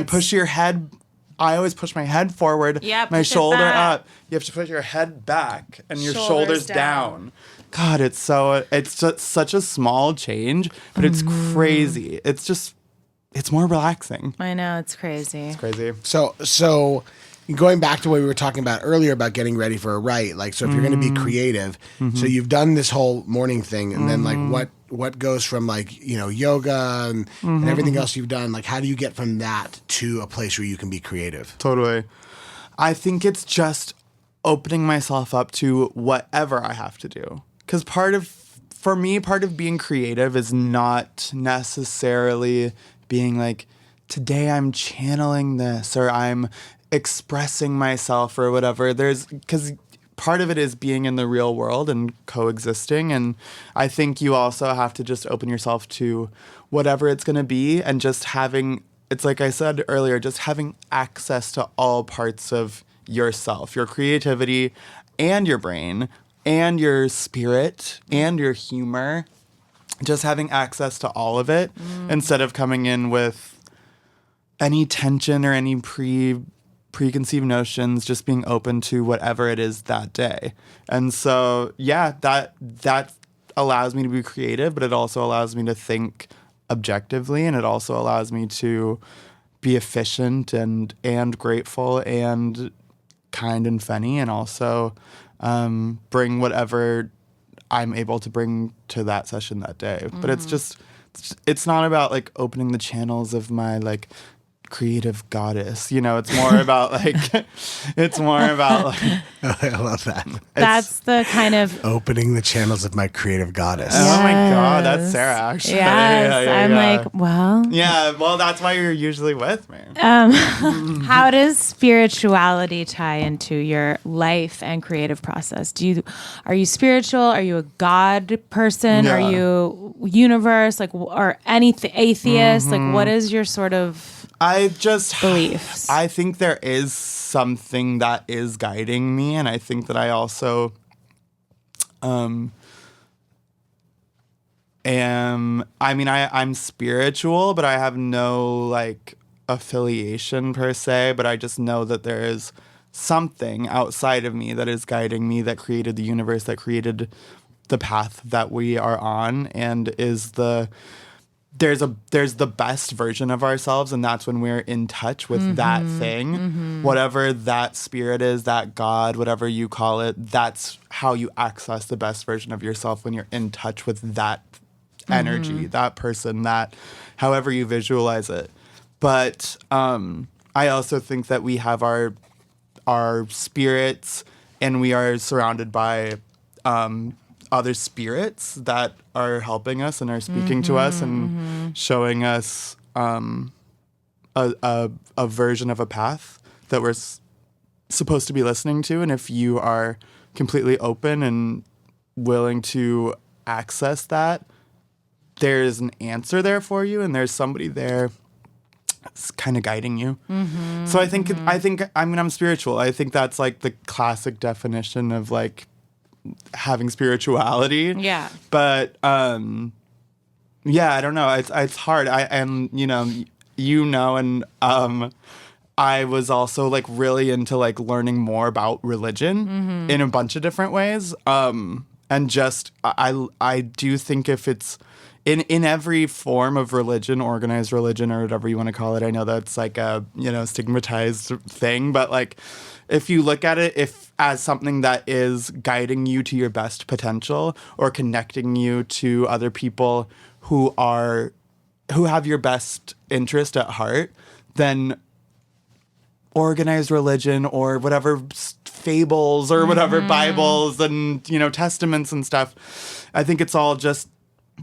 Push your head. I always push my head forward, my shoulder up. You have to put your head back and your shoulders down. God, it's just such a small change, but it's crazy. It's more relaxing. I know, it's crazy. It's crazy. So going back to what we were talking about earlier about getting ready for a write, like, so if you're going to be creative, so you've done this whole morning thing, and then like what goes from like, you know, yoga and everything else you've done, like how do you get from that to a place where you can be creative? Totally. I think it's just opening myself up to whatever I have to do. Because for me, part of being creative is not necessarily being like, today I'm channeling this or I'm expressing myself or whatever. Because part of it is being in the real world and coexisting. And I think you also have to just open yourself to whatever it's going to be and just having, it's like I said earlier, just having access to all parts of yourself, your creativity and your brain and your spirit and your humor, just having access to all of it instead of coming in with any tension or any preconceived notions, just being open to whatever it is that day. And so, yeah, that allows me to be creative, but it also allows me to think objectively, and it also allows me to be efficient and grateful and kind and funny, and also bring whatever I'm able to bring to that session that day. But it's not about like opening the channels of my like creative goddess, you know. It's more about like I love that. That's the kind of opening the channels of my creative goddess. Yes. Oh my God, that's Sarah, actually. Yes, I'm like, well. Yeah, well, that's why you're usually with me. How does spirituality tie into your life and creative process? Are you spiritual? Are you a God person? Yeah. Are you universe? Like, or anything atheist? Like, what is your sort of beliefs? I think there is something that is guiding me, and I think that I also I'm spiritual, but I have no like affiliation per se, but I just know that there is something outside of me that is guiding me, that created the universe, that created the path that we are on, and is there's the best version of ourselves, and that's when we're in touch with that thing, whatever that spirit is, that God, whatever you call it. That's how you access the best version of yourself, when you're in touch with that energy, that person, that however you visualize it. But I also think that we have our spirits, and we are surrounded by other spirits that are helping us and are speaking to us and showing us a version of a path that we're supposed to be listening to. And if you are completely open and willing to access that, there's an answer there for you, and there's somebody there that's kind of guiding you. So I think I'm spiritual. I think that's like the classic definition of like having spirituality. Yeah. But yeah, I don't know. It's hard. And I was also like really into like learning more about religion in a bunch of different ways. And just I do think if it's in every form of religion, organized religion or whatever you want to call it, I know that's like a stigmatized thing, but like if you look at it as something that is guiding you to your best potential or connecting you to other people who have your best interest at heart, then organized religion or whatever fables or whatever Bibles and testaments and stuff, I think it's all just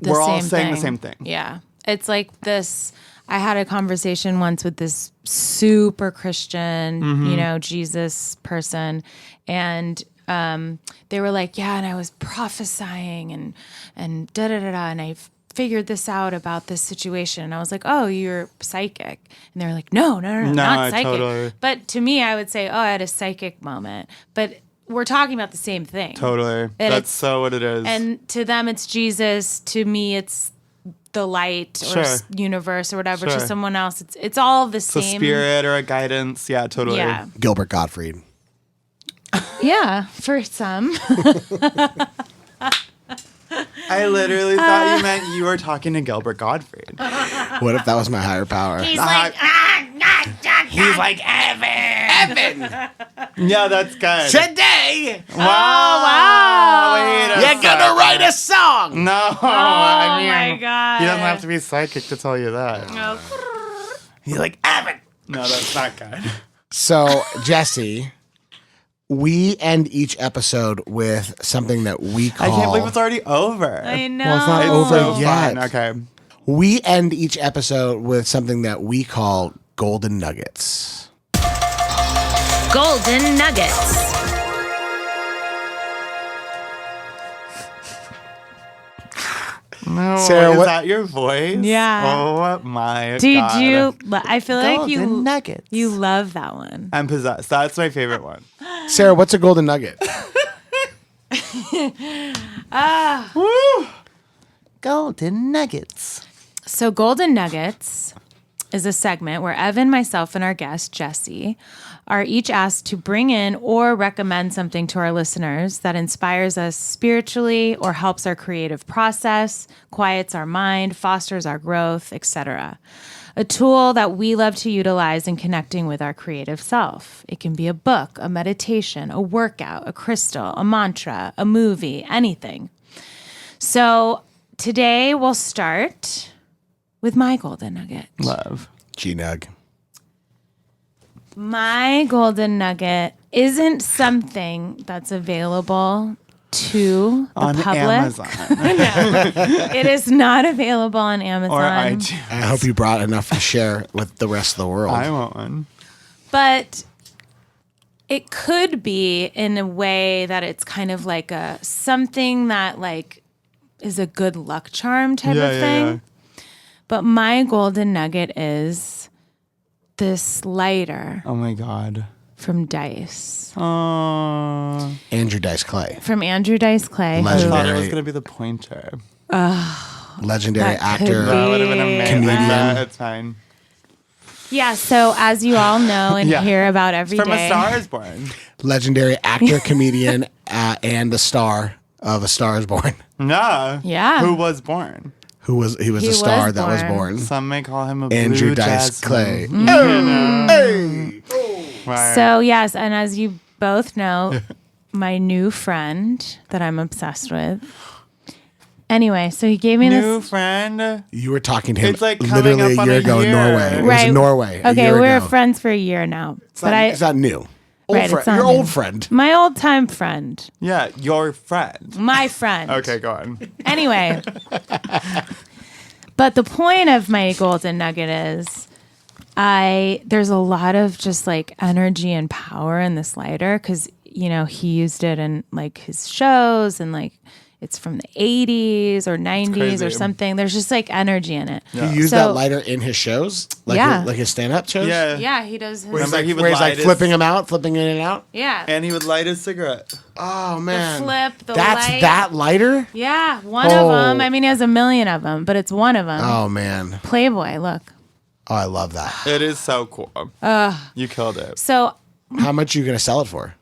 we're all saying the same thing. Yeah. It's like this. I had a conversation once with this super Christian, Jesus person. And they were like, yeah, and I was prophesying and da-da-da-da. And I figured this out about this situation. And I was like, oh, you're psychic. And they're like, no, not psychic. Totally. But to me, I would say, oh, I had a psychic moment. But we're talking about the same thing. Totally. And That's it's- so what it is. And to them, it's Jesus. To me, it's the light or Sure. universe or whatever. Sure. To someone else, it's all the it's a same. spirit or a guidance. Yeah, totally. Yeah. Gilbert Gottfried. Yeah, for some. I literally thought you meant you were talking to Gilbert Gottfried. What if that was my higher power? He's like, He's like, Evan! Yeah, that's good. Today, wow. Wait a you're gonna second. write a song. No. Oh my God. He doesn't have to be psychic to tell you that. He's like, Evan! No, that's not good. So, Jesse, we end each episode with something that we call. I can't believe it's already over. I know. Well, it's not It's over so yet. fun. Okay. We end each episode with something that we call golden nuggets. Golden Nuggets. No, Sarah, is what- that your voice? Yeah. Oh my Did God. you? I feel like Golden nuggets. you love that one. I'm possessed. That's my favorite one. Sarah, what's a golden nugget? Woo! Golden nuggets. So, Golden Nuggets is a segment where Evan, myself, and our guest, Jesse, are each asked to bring in or recommend something to our listeners that inspires us spiritually or helps our creative process, quiets our mind, fosters our growth, etc. A tool that we love to utilize in connecting with our creative self. It can be a book, a meditation, a workout, a crystal, a mantra, a movie, anything. So today we'll start with my golden nugget. Love. G-Nug. My golden nugget isn't something that's available to the On public. Amazon. It is not available on Amazon. Or iTunes. I hope you brought enough to share with the rest of the world. I want one. But it could be in a way that it's kind of like a something that like is a good luck charm type of thing. Yeah. But my golden nugget is this lighter Oh my God. from Dice. Oh. Andrew Dice Clay, From Andrew Dice Clay. I thought Legendary. it was going to be the pointer. legendary That could actor. That would have been Hey, amazing. comedian. It's fine. Yeah, so as you all know and Yeah. hear about every day. From A Star Is Born. Legendary actor, comedian, and the star of A Star Is Born. No. Yeah. Who was born? He was He a star was that was born. born. Some may call him a Andrew blue Dice jasmine. Clay. Right. So, yes, and as you both know, my new friend that I'm obsessed with. Anyway, so he gave me New this. friend. You were talking to him It's like coming literally up a on year a ago in year. Norway. It was Right. in Norway. a Okay, year we're ago. friends for a year now. It's not, it's not new. Old Right, friend. it's not Your new. old friend. My old time friend. Yeah, your friend. My friend. Okay, go on. Anyway. But the point of my golden nugget is there's a lot of just like energy and power in this lighter because, you know, he used it in like his shows and like it's from the 80s or 90s or crazy. something. There's just like energy in it. He used So- that lighter in his shows? Like Yeah. like his stand-up shows? Yeah. Yeah, he does his. Where he's Remember like, he would where he's light like his- flipping him out, flipping in and out? Yeah. And he would light his cigarette. Oh, man. flip, the That's light. that lighter? Yeah, one Oh. of them. I mean, he has a million of them, but it's one of them. Oh, man. Playboy, look. Oh, I love that. It is so cool. You killed it. So How much are you going to sell it for?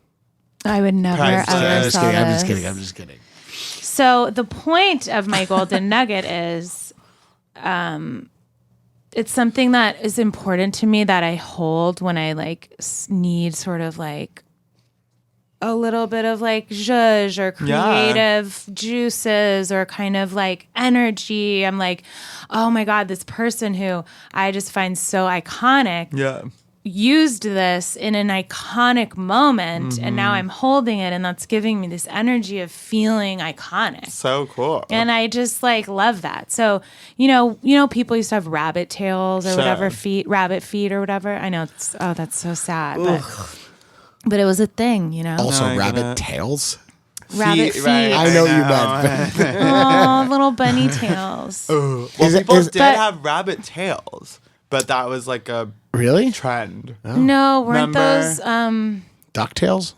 I would never Priceless. ever I'm just sell kidding. I'm this. just kidding. I'm just kidding. So the point of my golden nugget is, it's something that is important to me that I hold when I like need sort of like a little bit of like zhuzh or creative juices or kind of like energy. I'm like, oh my God, this person who I just find so iconic Yeah. used this in an iconic moment and now I'm holding it and that's giving me this energy of feeling iconic. So cool. And I just like love that. So, you know, people used to have rabbit tails or Sure. whatever rabbit feet or whatever. I know that's so sad, but it was a thing, you know. Also, I get rabbit it. tails. Rabbit feet. Right, I know you meant. Oh, little bunny tails. Well, Is it- people is- did But- have rabbit tails, but that was like a Really? trend. No, weren't Remember? those DuckTales?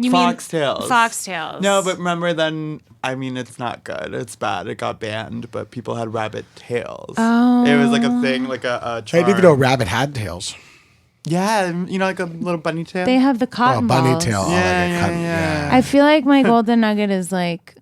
You Foxtails. mean foxtails? No, but remember then, I mean, it's not good. It's bad. It got banned, but people had rabbit tails. Oh. It was like a thing, like a I charm. didn't even know rabbit had tails. Yeah, you know, like a little bunny tail. They have the cotton bunny balls. tail. Yeah. I feel like my golden nugget is like,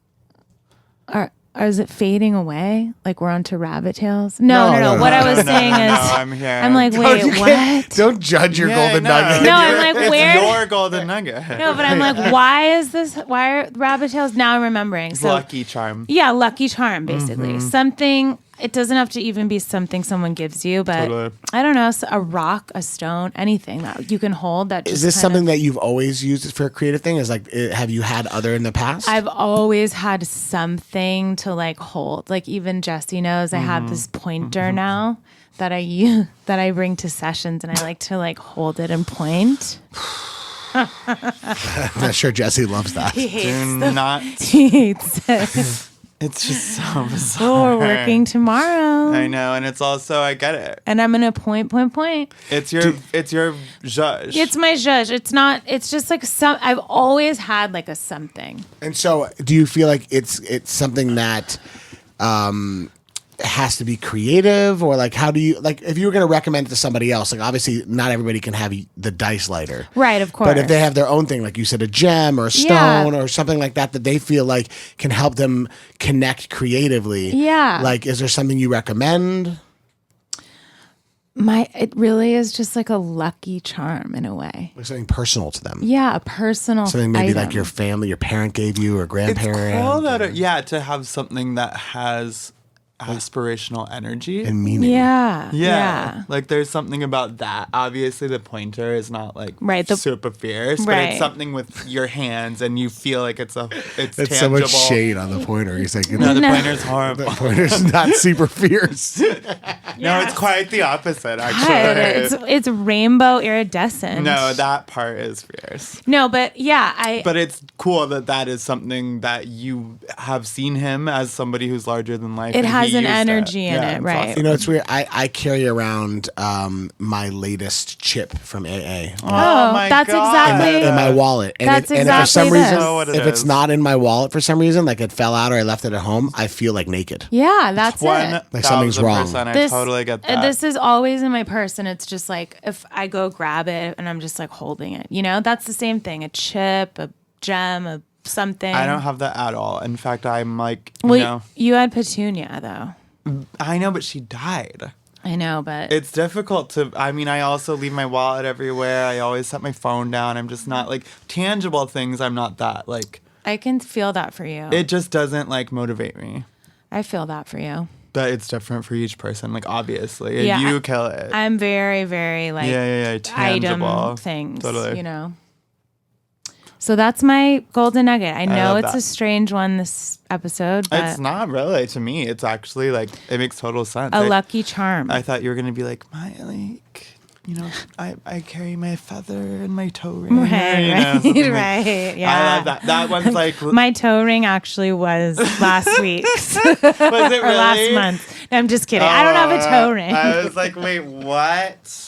or is it fading away? Like we're onto rabbit tails? No. What I was saying is, I'm here. I'm like, wait, what? Don't judge your golden no. nugget. No, I'm like, It's where? your golden nugget. No, but I'm like, why are rabbit tails? Now I'm remembering. So, Lucky charm. yeah, lucky charm, basically. Something, it doesn't have to even be something someone gives you, but Totally. I don't know, so a rock, a stone, anything that you can hold that just Is this kind something of, that you've always used for a creative thing? Is like, have you had other in the past? I've always had something to like hold. Like even Jesse knows I have this pointer now that I use, that I bring to sessions, and I like to like hold it and point. I'm sure Jesse loves that. He hates Do not. he hates it. It's just so bizarre. Oh, we're working tomorrow. I know, and it's also, I get it. And I'm gonna point. It's your zhuzh. It's my zhuzh. It's not. It's just like some. I've always had like a something. And so, do you feel like it's something that has to be creative, or like how do you like if you were going to recommend it to somebody else? Like obviously, not everybody can have the dice lighter, Right, of course. But if they have their own thing, like you said, a gem or a stone or something like that they feel like can help them connect creatively. Yeah. Like, is there something you recommend? It really is just like a lucky charm in a way. Like something personal to them. Yeah, a personal Something maybe item. like your family, your parent gave you, or It's grandparent. cool that to have something that has aspirational energy. and meaning. Yeah. Like there's something about that. Obviously the pointer is not like super fierce, but Right. it's something with your hands and you feel like it's That's tangible. so much shade on the pointer. He's like, No, the No. pointer's horrible. the pointer's not super fierce. No, it's quite the opposite God, actually. it's rainbow iridescent. No, that part is fierce. No, but yeah, But it's cool that is something that you have seen him as somebody who's larger than life. It and has he an used energy in Yeah, it, it's right. awesome. You know, it's weird. I carry around my latest chip from AA Oh, my that's God. exactly. in my wallet. And, That's and if for some exactly this. reason, Oh, what it if it's is. not in my wallet for some reason, like it fell out or I left it at home, I feel like naked. Yeah, that's it. 1,000%. Like something's wrong. I totally get that. This is always in my purse, and it's just like if I go grab it and I'm just like holding it. You know, that's the same thing. A chip, a gem, a something. I don't have that at all. In fact, I'm like, Well, you had Petunia though. I know, but she died. I know, but It's difficult to, I mean, I also leave my wallet everywhere. I always set my phone down. I'm just not like tangible things. I'm not that like, I can feel that for you. it just doesn't like motivate me. I feel that for you. But it's different for each person. Like, obviously, Yeah, you kill it. I'm very, very like Yeah, tangible. item things. Totally. You know. So that's my golden nugget. I know love it's that. a strange one this episode, but It's not really to me. It's actually like it makes total sense. a lucky charm. I thought you were gonna be like I carry my feather and my toe ring. Right, something like- right. Yeah. I love that. That one's like My toe ring actually was last week's was it really? or last month. No, I'm just kidding. I don't have a toe ring. I was like, wait, what?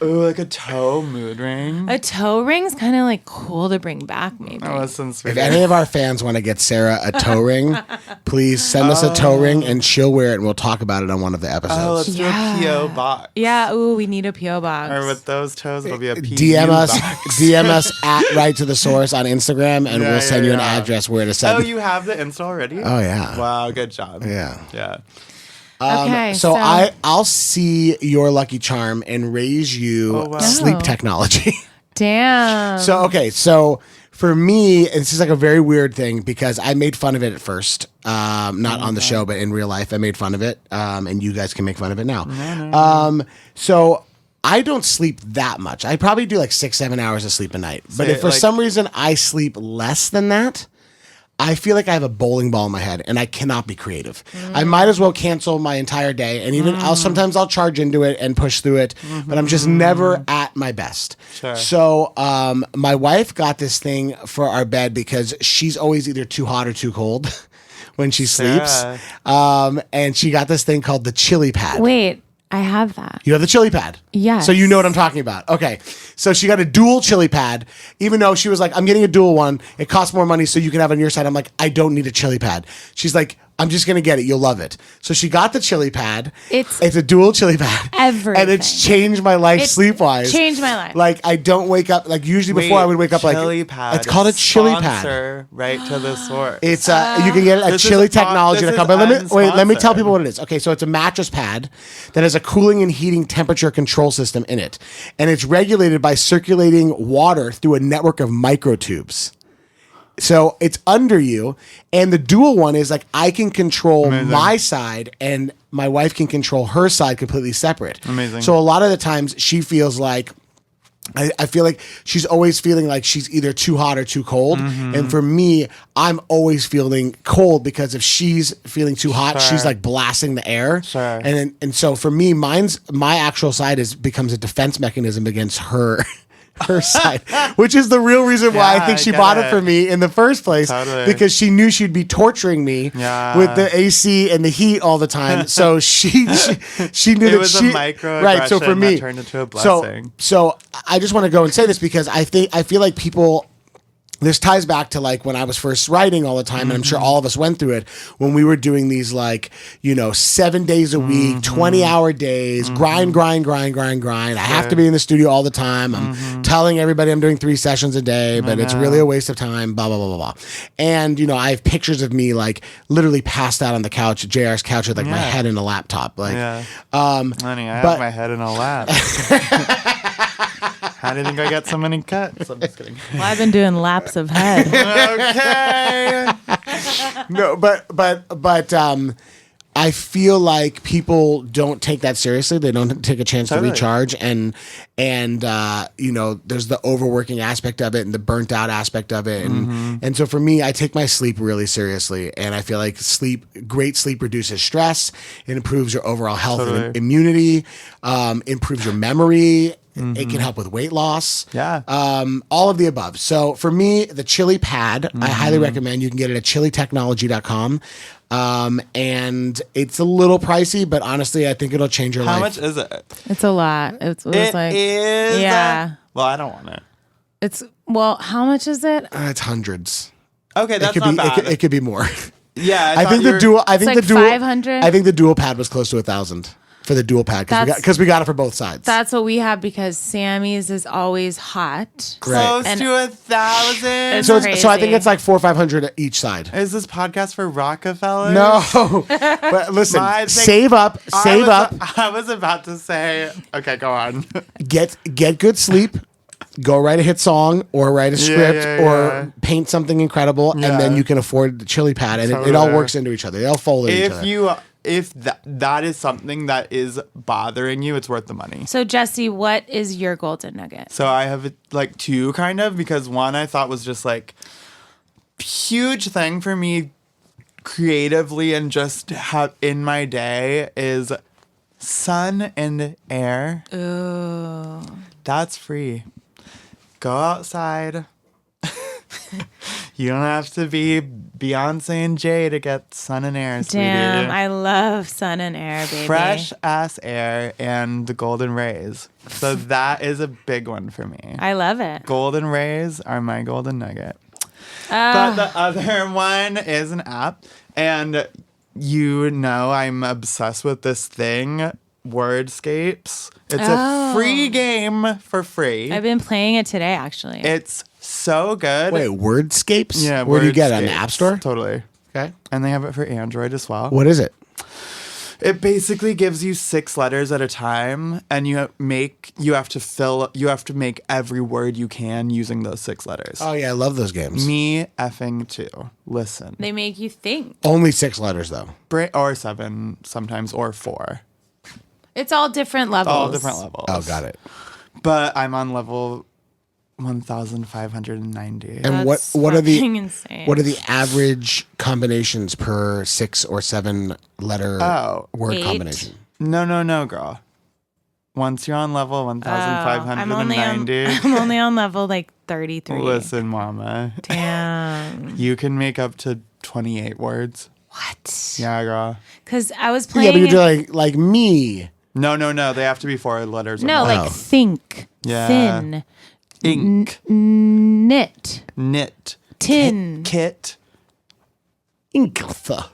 Ooh, like a toe mood ring. A toe ring's kind of like cool to bring back, maybe. Oh, listen, sweetie. If any of our fans want to get Sarah a toe ring, please send us a toe ring and she'll wear it and we'll talk about it on one of the episodes. Oh, let's do a PO box. Yeah. Ooh, we need a PO box. Or with those toes, it'll be a PU DM us, box. DM us at Right to the Source on Instagram, and Yeah, we'll send you an yeah. address where to Oh, send. you have the Insta already? Oh, yeah. Wow, good job. Yeah. Yeah. Okay. So I'll see your lucky charm and raise you Oh, wow. sleep Oh. technology. Damn. So for me, this is like a very weird thing because I made fun of it at first, not on the show, but in real life, I made fun of it, and you guys can make fun of it now. So I don't sleep that much. I probably do like 6-7 hours of sleep a night. But Say, if for like- some reason I sleep less than that, I feel like I have a bowling ball in my head and I cannot be creative. I might as well cancel my entire day, and even sometimes I'll charge into it and push through it, but I'm just never at my best. Sure. So my wife got this thing for our bed because she's always either too hot or too cold when she sleeps. Sarah. And she got this thing called the chili pad. Wait. I have that. You have the chili pad. Yes. So you know what I'm talking about. Okay. So she got a dual chili pad, even though she was like, I'm getting a dual one. It costs more money so you can have it on your side. I'm like, I don't need a chili pad. She's like, I'm just going to get it. You'll love it. So she got the chili pad. It's a dual chili pad. Everything. And it's changed my life sleep-wise. Changed my life. Like, I don't wake up, like usually before I would wake up like, pad. It's called a chili pad. Right to the source. It's you can get it at chilitechnology.com. But let me tell people what it is. Okay, so it's a mattress pad that has a cooling and heating temperature control system in it. And it's regulated by circulating water through a network of microtubes. So it's under you, and the dual one is like I can control my side, and my wife can control her side completely separate. Amazing. So a lot of the times she feels like, I feel like she's always feeling like she's either too hot or too cold. Mm-hmm. And for me, I'm always feeling cold because if she's feeling too hot, she's like blasting the air. Sure. And so for me, my actual side becomes a defense mechanism against her side, which is the real reason why I think she bought it for me in the first place, because she knew she'd be torturing me with the AC and the heat all the time. So she knew it that was she a microaggression right. So for me, that turned into a blessing. So I just want to go and say this because I feel like people. This ties back to like when I was first writing all the time, and I'm sure all of us went through it when we were doing these 7 days a week, 20-hour days, grind. I have to be in the studio all the time. I'm telling everybody I'm doing 3 sessions a day, but it's really a waste of time, blah, blah, blah, blah, blah. And, I have pictures of me like literally passed out on the couch, JR's couch with like my head in a laptop. Like, honey, I have my head in a lap. How do you think I get so many cuts? I'm just kidding. Well, I've been doing laps of head. Okay. No, but I feel like people don't take that seriously. They don't take a chance to recharge, and there's the overworking aspect of it and the burnt out aspect of it, and so for me, I take my sleep really seriously, and I feel like great sleep reduces stress, it improves your overall health and immunity, improves your memory. It can help with weight loss. Yeah. All of the above. So for me, the chili pad, I highly recommend. You can get it at chilitechnology.com. And it's a little pricey, but honestly, I think it'll change your life. How much is it? It's a lot. It was like, is? Yeah. Well, I don't want it. How much is it? It's hundreds. Okay, that's not bad. It could be more. Yeah. I think the dual. I think like the dual. 500. I think the dual pad was close to 1,000 for the dual pad because we got it for both sides. That's what we have because Sammy's is always hot. Close to 1,000. So I think it's like 400 or 500 each side. Is this podcast for Rockefeller? No, but listen, save up. I was about to say. Okay, go on. Get good sleep. Go write a hit song or write a script or paint something incredible, and then you can afford the chili pad, and it all works into each other. They all fold into each other. If that is something that is bothering you, it's worth the money. So Jesse, what is your golden nugget? So I have like two kind of, because one I thought was just like huge thing for me creatively and just have in my day is sun and air. Ooh. That's free. Go outside. You don't have to be Beyonce and Jay to get sun and air, sweetie. Damn, I love sun and air, baby. Fresh ass air and the golden rays. So that is a big one for me. I love it. Golden rays are my golden nugget. But the other one is an app. And I'm obsessed with this thing, Wordscapes. It's a free game for free. I've been playing it today, actually. It's so good. Wait, Wordscapes? Yeah, where do you get it? On the App Store? Totally. Okay. And they have it for Android as well. What is it? It basically gives you 6 letters at a time, and you have to make every word you can using those 6 letters. Oh yeah, I love those games. Me effing too. Listen. They make you think. Only 6 letters though. Or 7 sometimes, or 4. It's all different levels. All different levels. Oh, got it. But I'm on level 1,590. And That's what are the insane. what are the average combinations per 6 or 7 letter word 8? combination? No, girl. Once you're on level 1,590. I'm only on level like 33. Listen, mama. Damn. You can make up to 28 words. What? Yeah, girl. Because I was playing. Yeah, but you're doing like me. No. They have to be 4 letters. or No, more. like think, Yeah. thin, ink, knit, knit, tin. kit. Inkatha.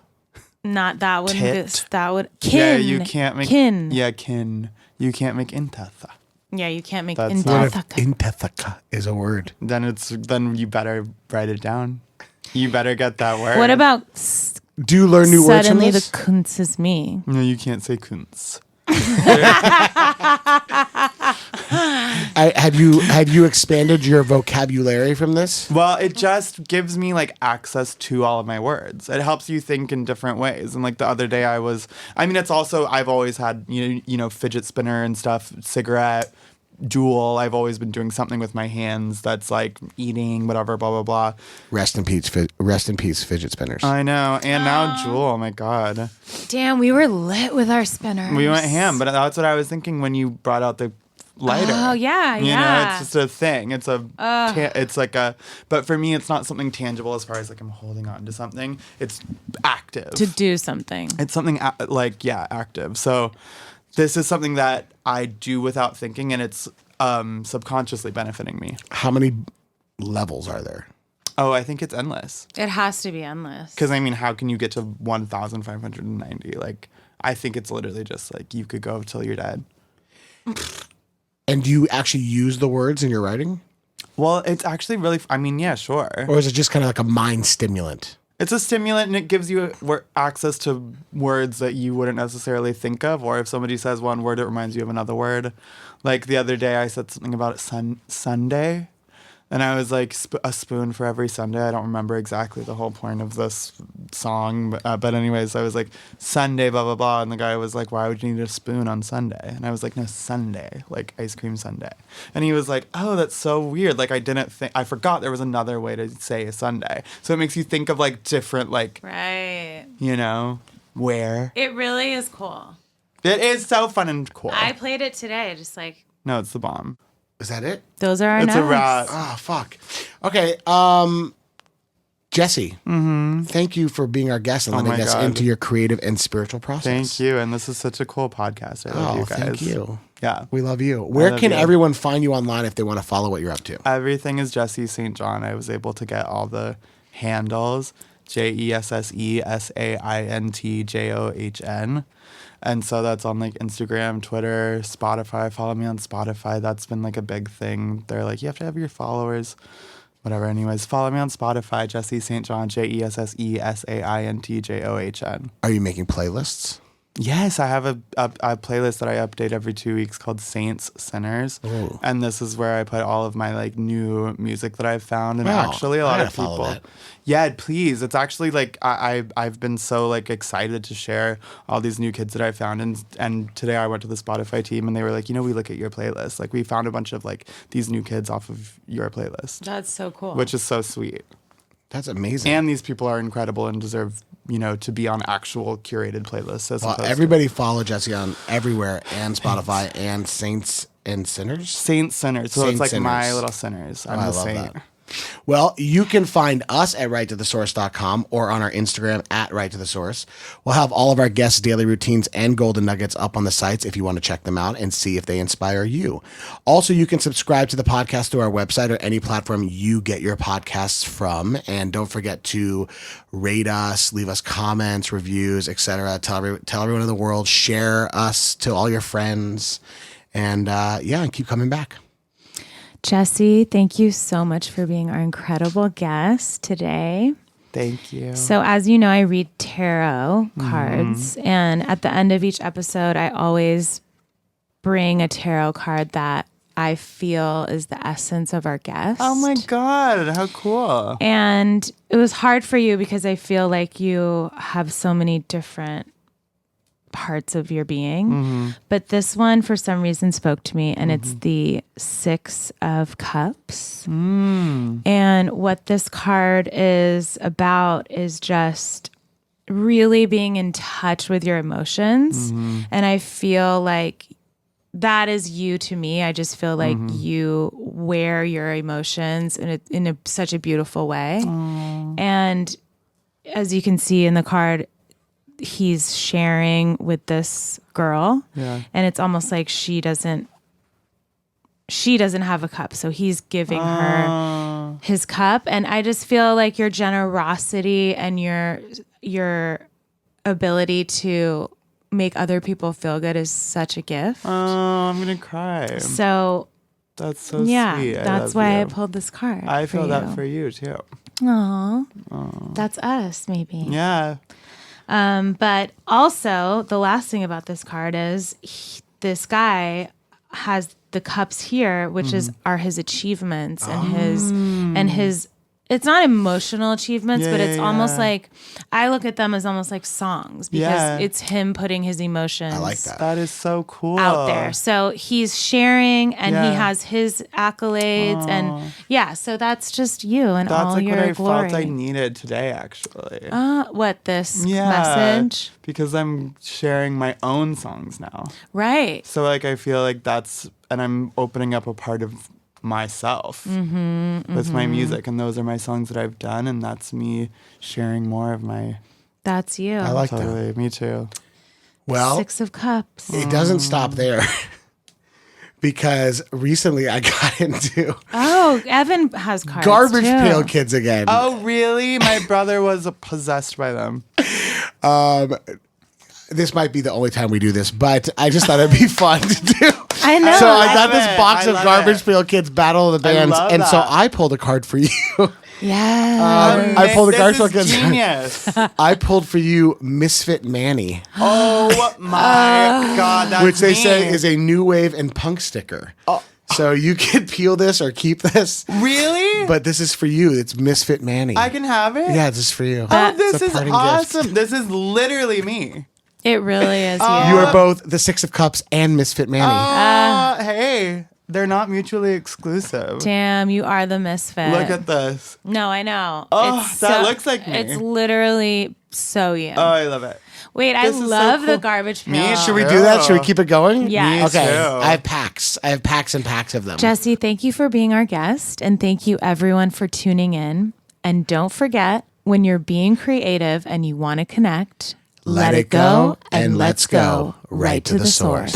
Not that one. Tit. That would kin. Yeah, you can't make kin. Yeah, kin. You can't make intatha. Yeah, you can't make That's not- Intathaka is a word. Then you better write it down. You better get that word. What about Do you learn new words from suddenly the this? kunz is me? No, you can't say kunz. Have you expanded your vocabulary from this? Well, it just gives me like access to all of my words. It helps you think in different ways. And like the other day it's also, I've always had, you know, fidget spinner and stuff, cigarette, Jewel. I've always been doing something with my hands that's like eating, whatever, blah, blah, blah. Rest in peace, fidget spinners. I know. And now Jewel, oh my God. Damn, we were lit with our spinners. We went ham, but that's what I was thinking when you brought out the lighter. Oh yeah, You know, yeah. it's just a thing. It's it's like but for me, it's not something tangible as far as like I'm holding on to something. It's active. To do something. It's something active. So this is something that I do without thinking, and it's subconsciously benefiting me. How many levels are there? Oh, I think it's endless. It has to be endless. Because I mean, how can you get to 1,590? Like, I think it's literally just like you could go till you're dead. And do you actually use the words in your writing? Well, it's actually really, yeah, sure. Or is it just kind of like a mind stimulant? It's a stimulant, and it gives you access to words that you wouldn't necessarily think of. Or if somebody says one word, it reminds you of another word. Like the other day, I said something about Sunday. And I was like, a spoon for every Sunday. I don't remember exactly the whole point of this song. But anyways, I was like, Sunday, blah, blah, blah. And the guy was like, why would you need a spoon on Sunday? And I was like, no, Sunday, like ice cream sundae. And he was like, oh, that's so weird. Like, I forgot there was another way to say a Sunday. So it makes you think of like different, like, Right. you know, where. It really is cool. It is so fun and cool. I played it today, just like No, it's the bomb. Is that it? those are our It's a notes. wrap. Oh, fuck. Okay. Jesse, thank you for being our guest and Oh letting my us God. into your creative and spiritual process. Thank you. And this is such a cool podcast. I love you guys. Thank you. Yeah. We love you. Where love can you. everyone find you online if they want to follow what you're up to? Everything is Jesse St. John. I was able to get all the handles. JESSESAINTJOHN. And so that's on like Instagram, Twitter, Spotify. Follow me on Spotify. That's been like a big thing. They're like, you have to have your followers. Whatever. Anyways, follow me on Spotify, Jesse St. John, JESSESAINTJOHN. Are you making playlists? Yes, I have a playlist that I update every 2 weeks called Saints Sinners. Ooh. And this is where I put all of my like new music that I've found. And Wow, actually a I lot gotta of follow people. that. Yeah, please. It's actually like I've been so like excited to share all these new kids that I found. And today I went to the Spotify team and they were like, you know, we look at your playlist. Like we found a bunch of like these new kids off of your playlist. That's so cool. Which is so sweet. That's amazing. And these people are incredible and deserve, you know, to be on actual curated playlists. As opposed to everybody follow Jesse on everywhere and Spotify and Saints and Sinners. Saint Sinners. So Saint it's like Sinners. my little sinners. I'm I the love saint. that. Well, you can find us at righttothesource.com or on our Instagram at righttothesource. We'll have all of our guests' daily routines and golden nuggets up on the sites if you want to check them out and see if they inspire you. Also, you can subscribe to the podcast through our website or any platform you get your podcasts from. And don't forget to rate us, leave us comments, reviews, etc. Tell everyone in the world, share us to all your friends, and and keep coming back. Jesse, thank you so much for being our incredible guest today. Thank you. So, as you know, I read tarot cards, and at the end of each episode, I always bring a tarot card that I feel is the essence of our guest. Oh my God, how cool. And it was hard for you because I feel like you have so many different parts of your being. But this one, for some reason, spoke to me, and it's the 6 of Cups. And what this card is about is just really being in touch with your emotions. And I feel like that is you to me. I just feel like you wear your emotions in such a beautiful way. And as you can see in the card, he's sharing with this girl. Yeah. And it's almost like she doesn't have a cup, so he's giving her his cup. And I just feel like your generosity and your ability to make other people feel good is such a gift. Oh, I'm gonna cry. So That's so yeah, sweet. that's why I pulled this card. I feel that for you too. Aww. That's us, maybe. Yeah. But also, the last thing about this card is this guy has the cups here, which are his achievements and his. It's not emotional achievements, but it's almost like I look at them as almost like songs because it's him putting his emotions. I like that. That is so cool. Out there. So he's sharing and he has his accolades and so that's just you and That's all like your what I glory. felt I needed today, actually. What, this message? Because I'm sharing my own songs now. Right. So like I feel like and I'm opening up a part of myself with my music, and those are my songs that I've done, and that's me sharing more of my. That's you. I like Totally, that. me too. Well, 6 of Cups. it doesn't stop there. Because recently I got into Oh, Evan has cards Garbage too. Pail Kids again. Oh, really? My brother was possessed by them. This might be the only time we do this, but I just thought it'd be fun to do. I know. So I love got this it. box I of love Garbage it. Pail Kids Battle of the I Bands, love and so that. I pulled a card for you. Yeah. I pulled the Garbage Pail This is Kids. genius. I pulled for you Misfit Manny, Oh my God, that's which they me. say is a new wave and punk sticker. So you can peel this or keep this, Really? but this is for you. It's Misfit Manny. I can have it? Yeah, this is for you. Oh, It's this a is parting awesome. gift. This is literally me. It really is you. You are both the 6 of Cups and Misfit Manny. Hey, they're not mutually exclusive. Damn, you are the misfit. Look at this. No, I know. Oh, It's that looks like me. It's literally so you. Oh, I love it. Wait, I this is so love the cool. garbage pail. Me? Should we do that? Should we keep it going? Yeah. Me Okay. too. I have packs. I have packs and packs of them. Jesse, thank you for being our guest, and thank you everyone for tuning in. And don't forget, when you're being creative and you want to connect, Let it go, and let's go right to the source.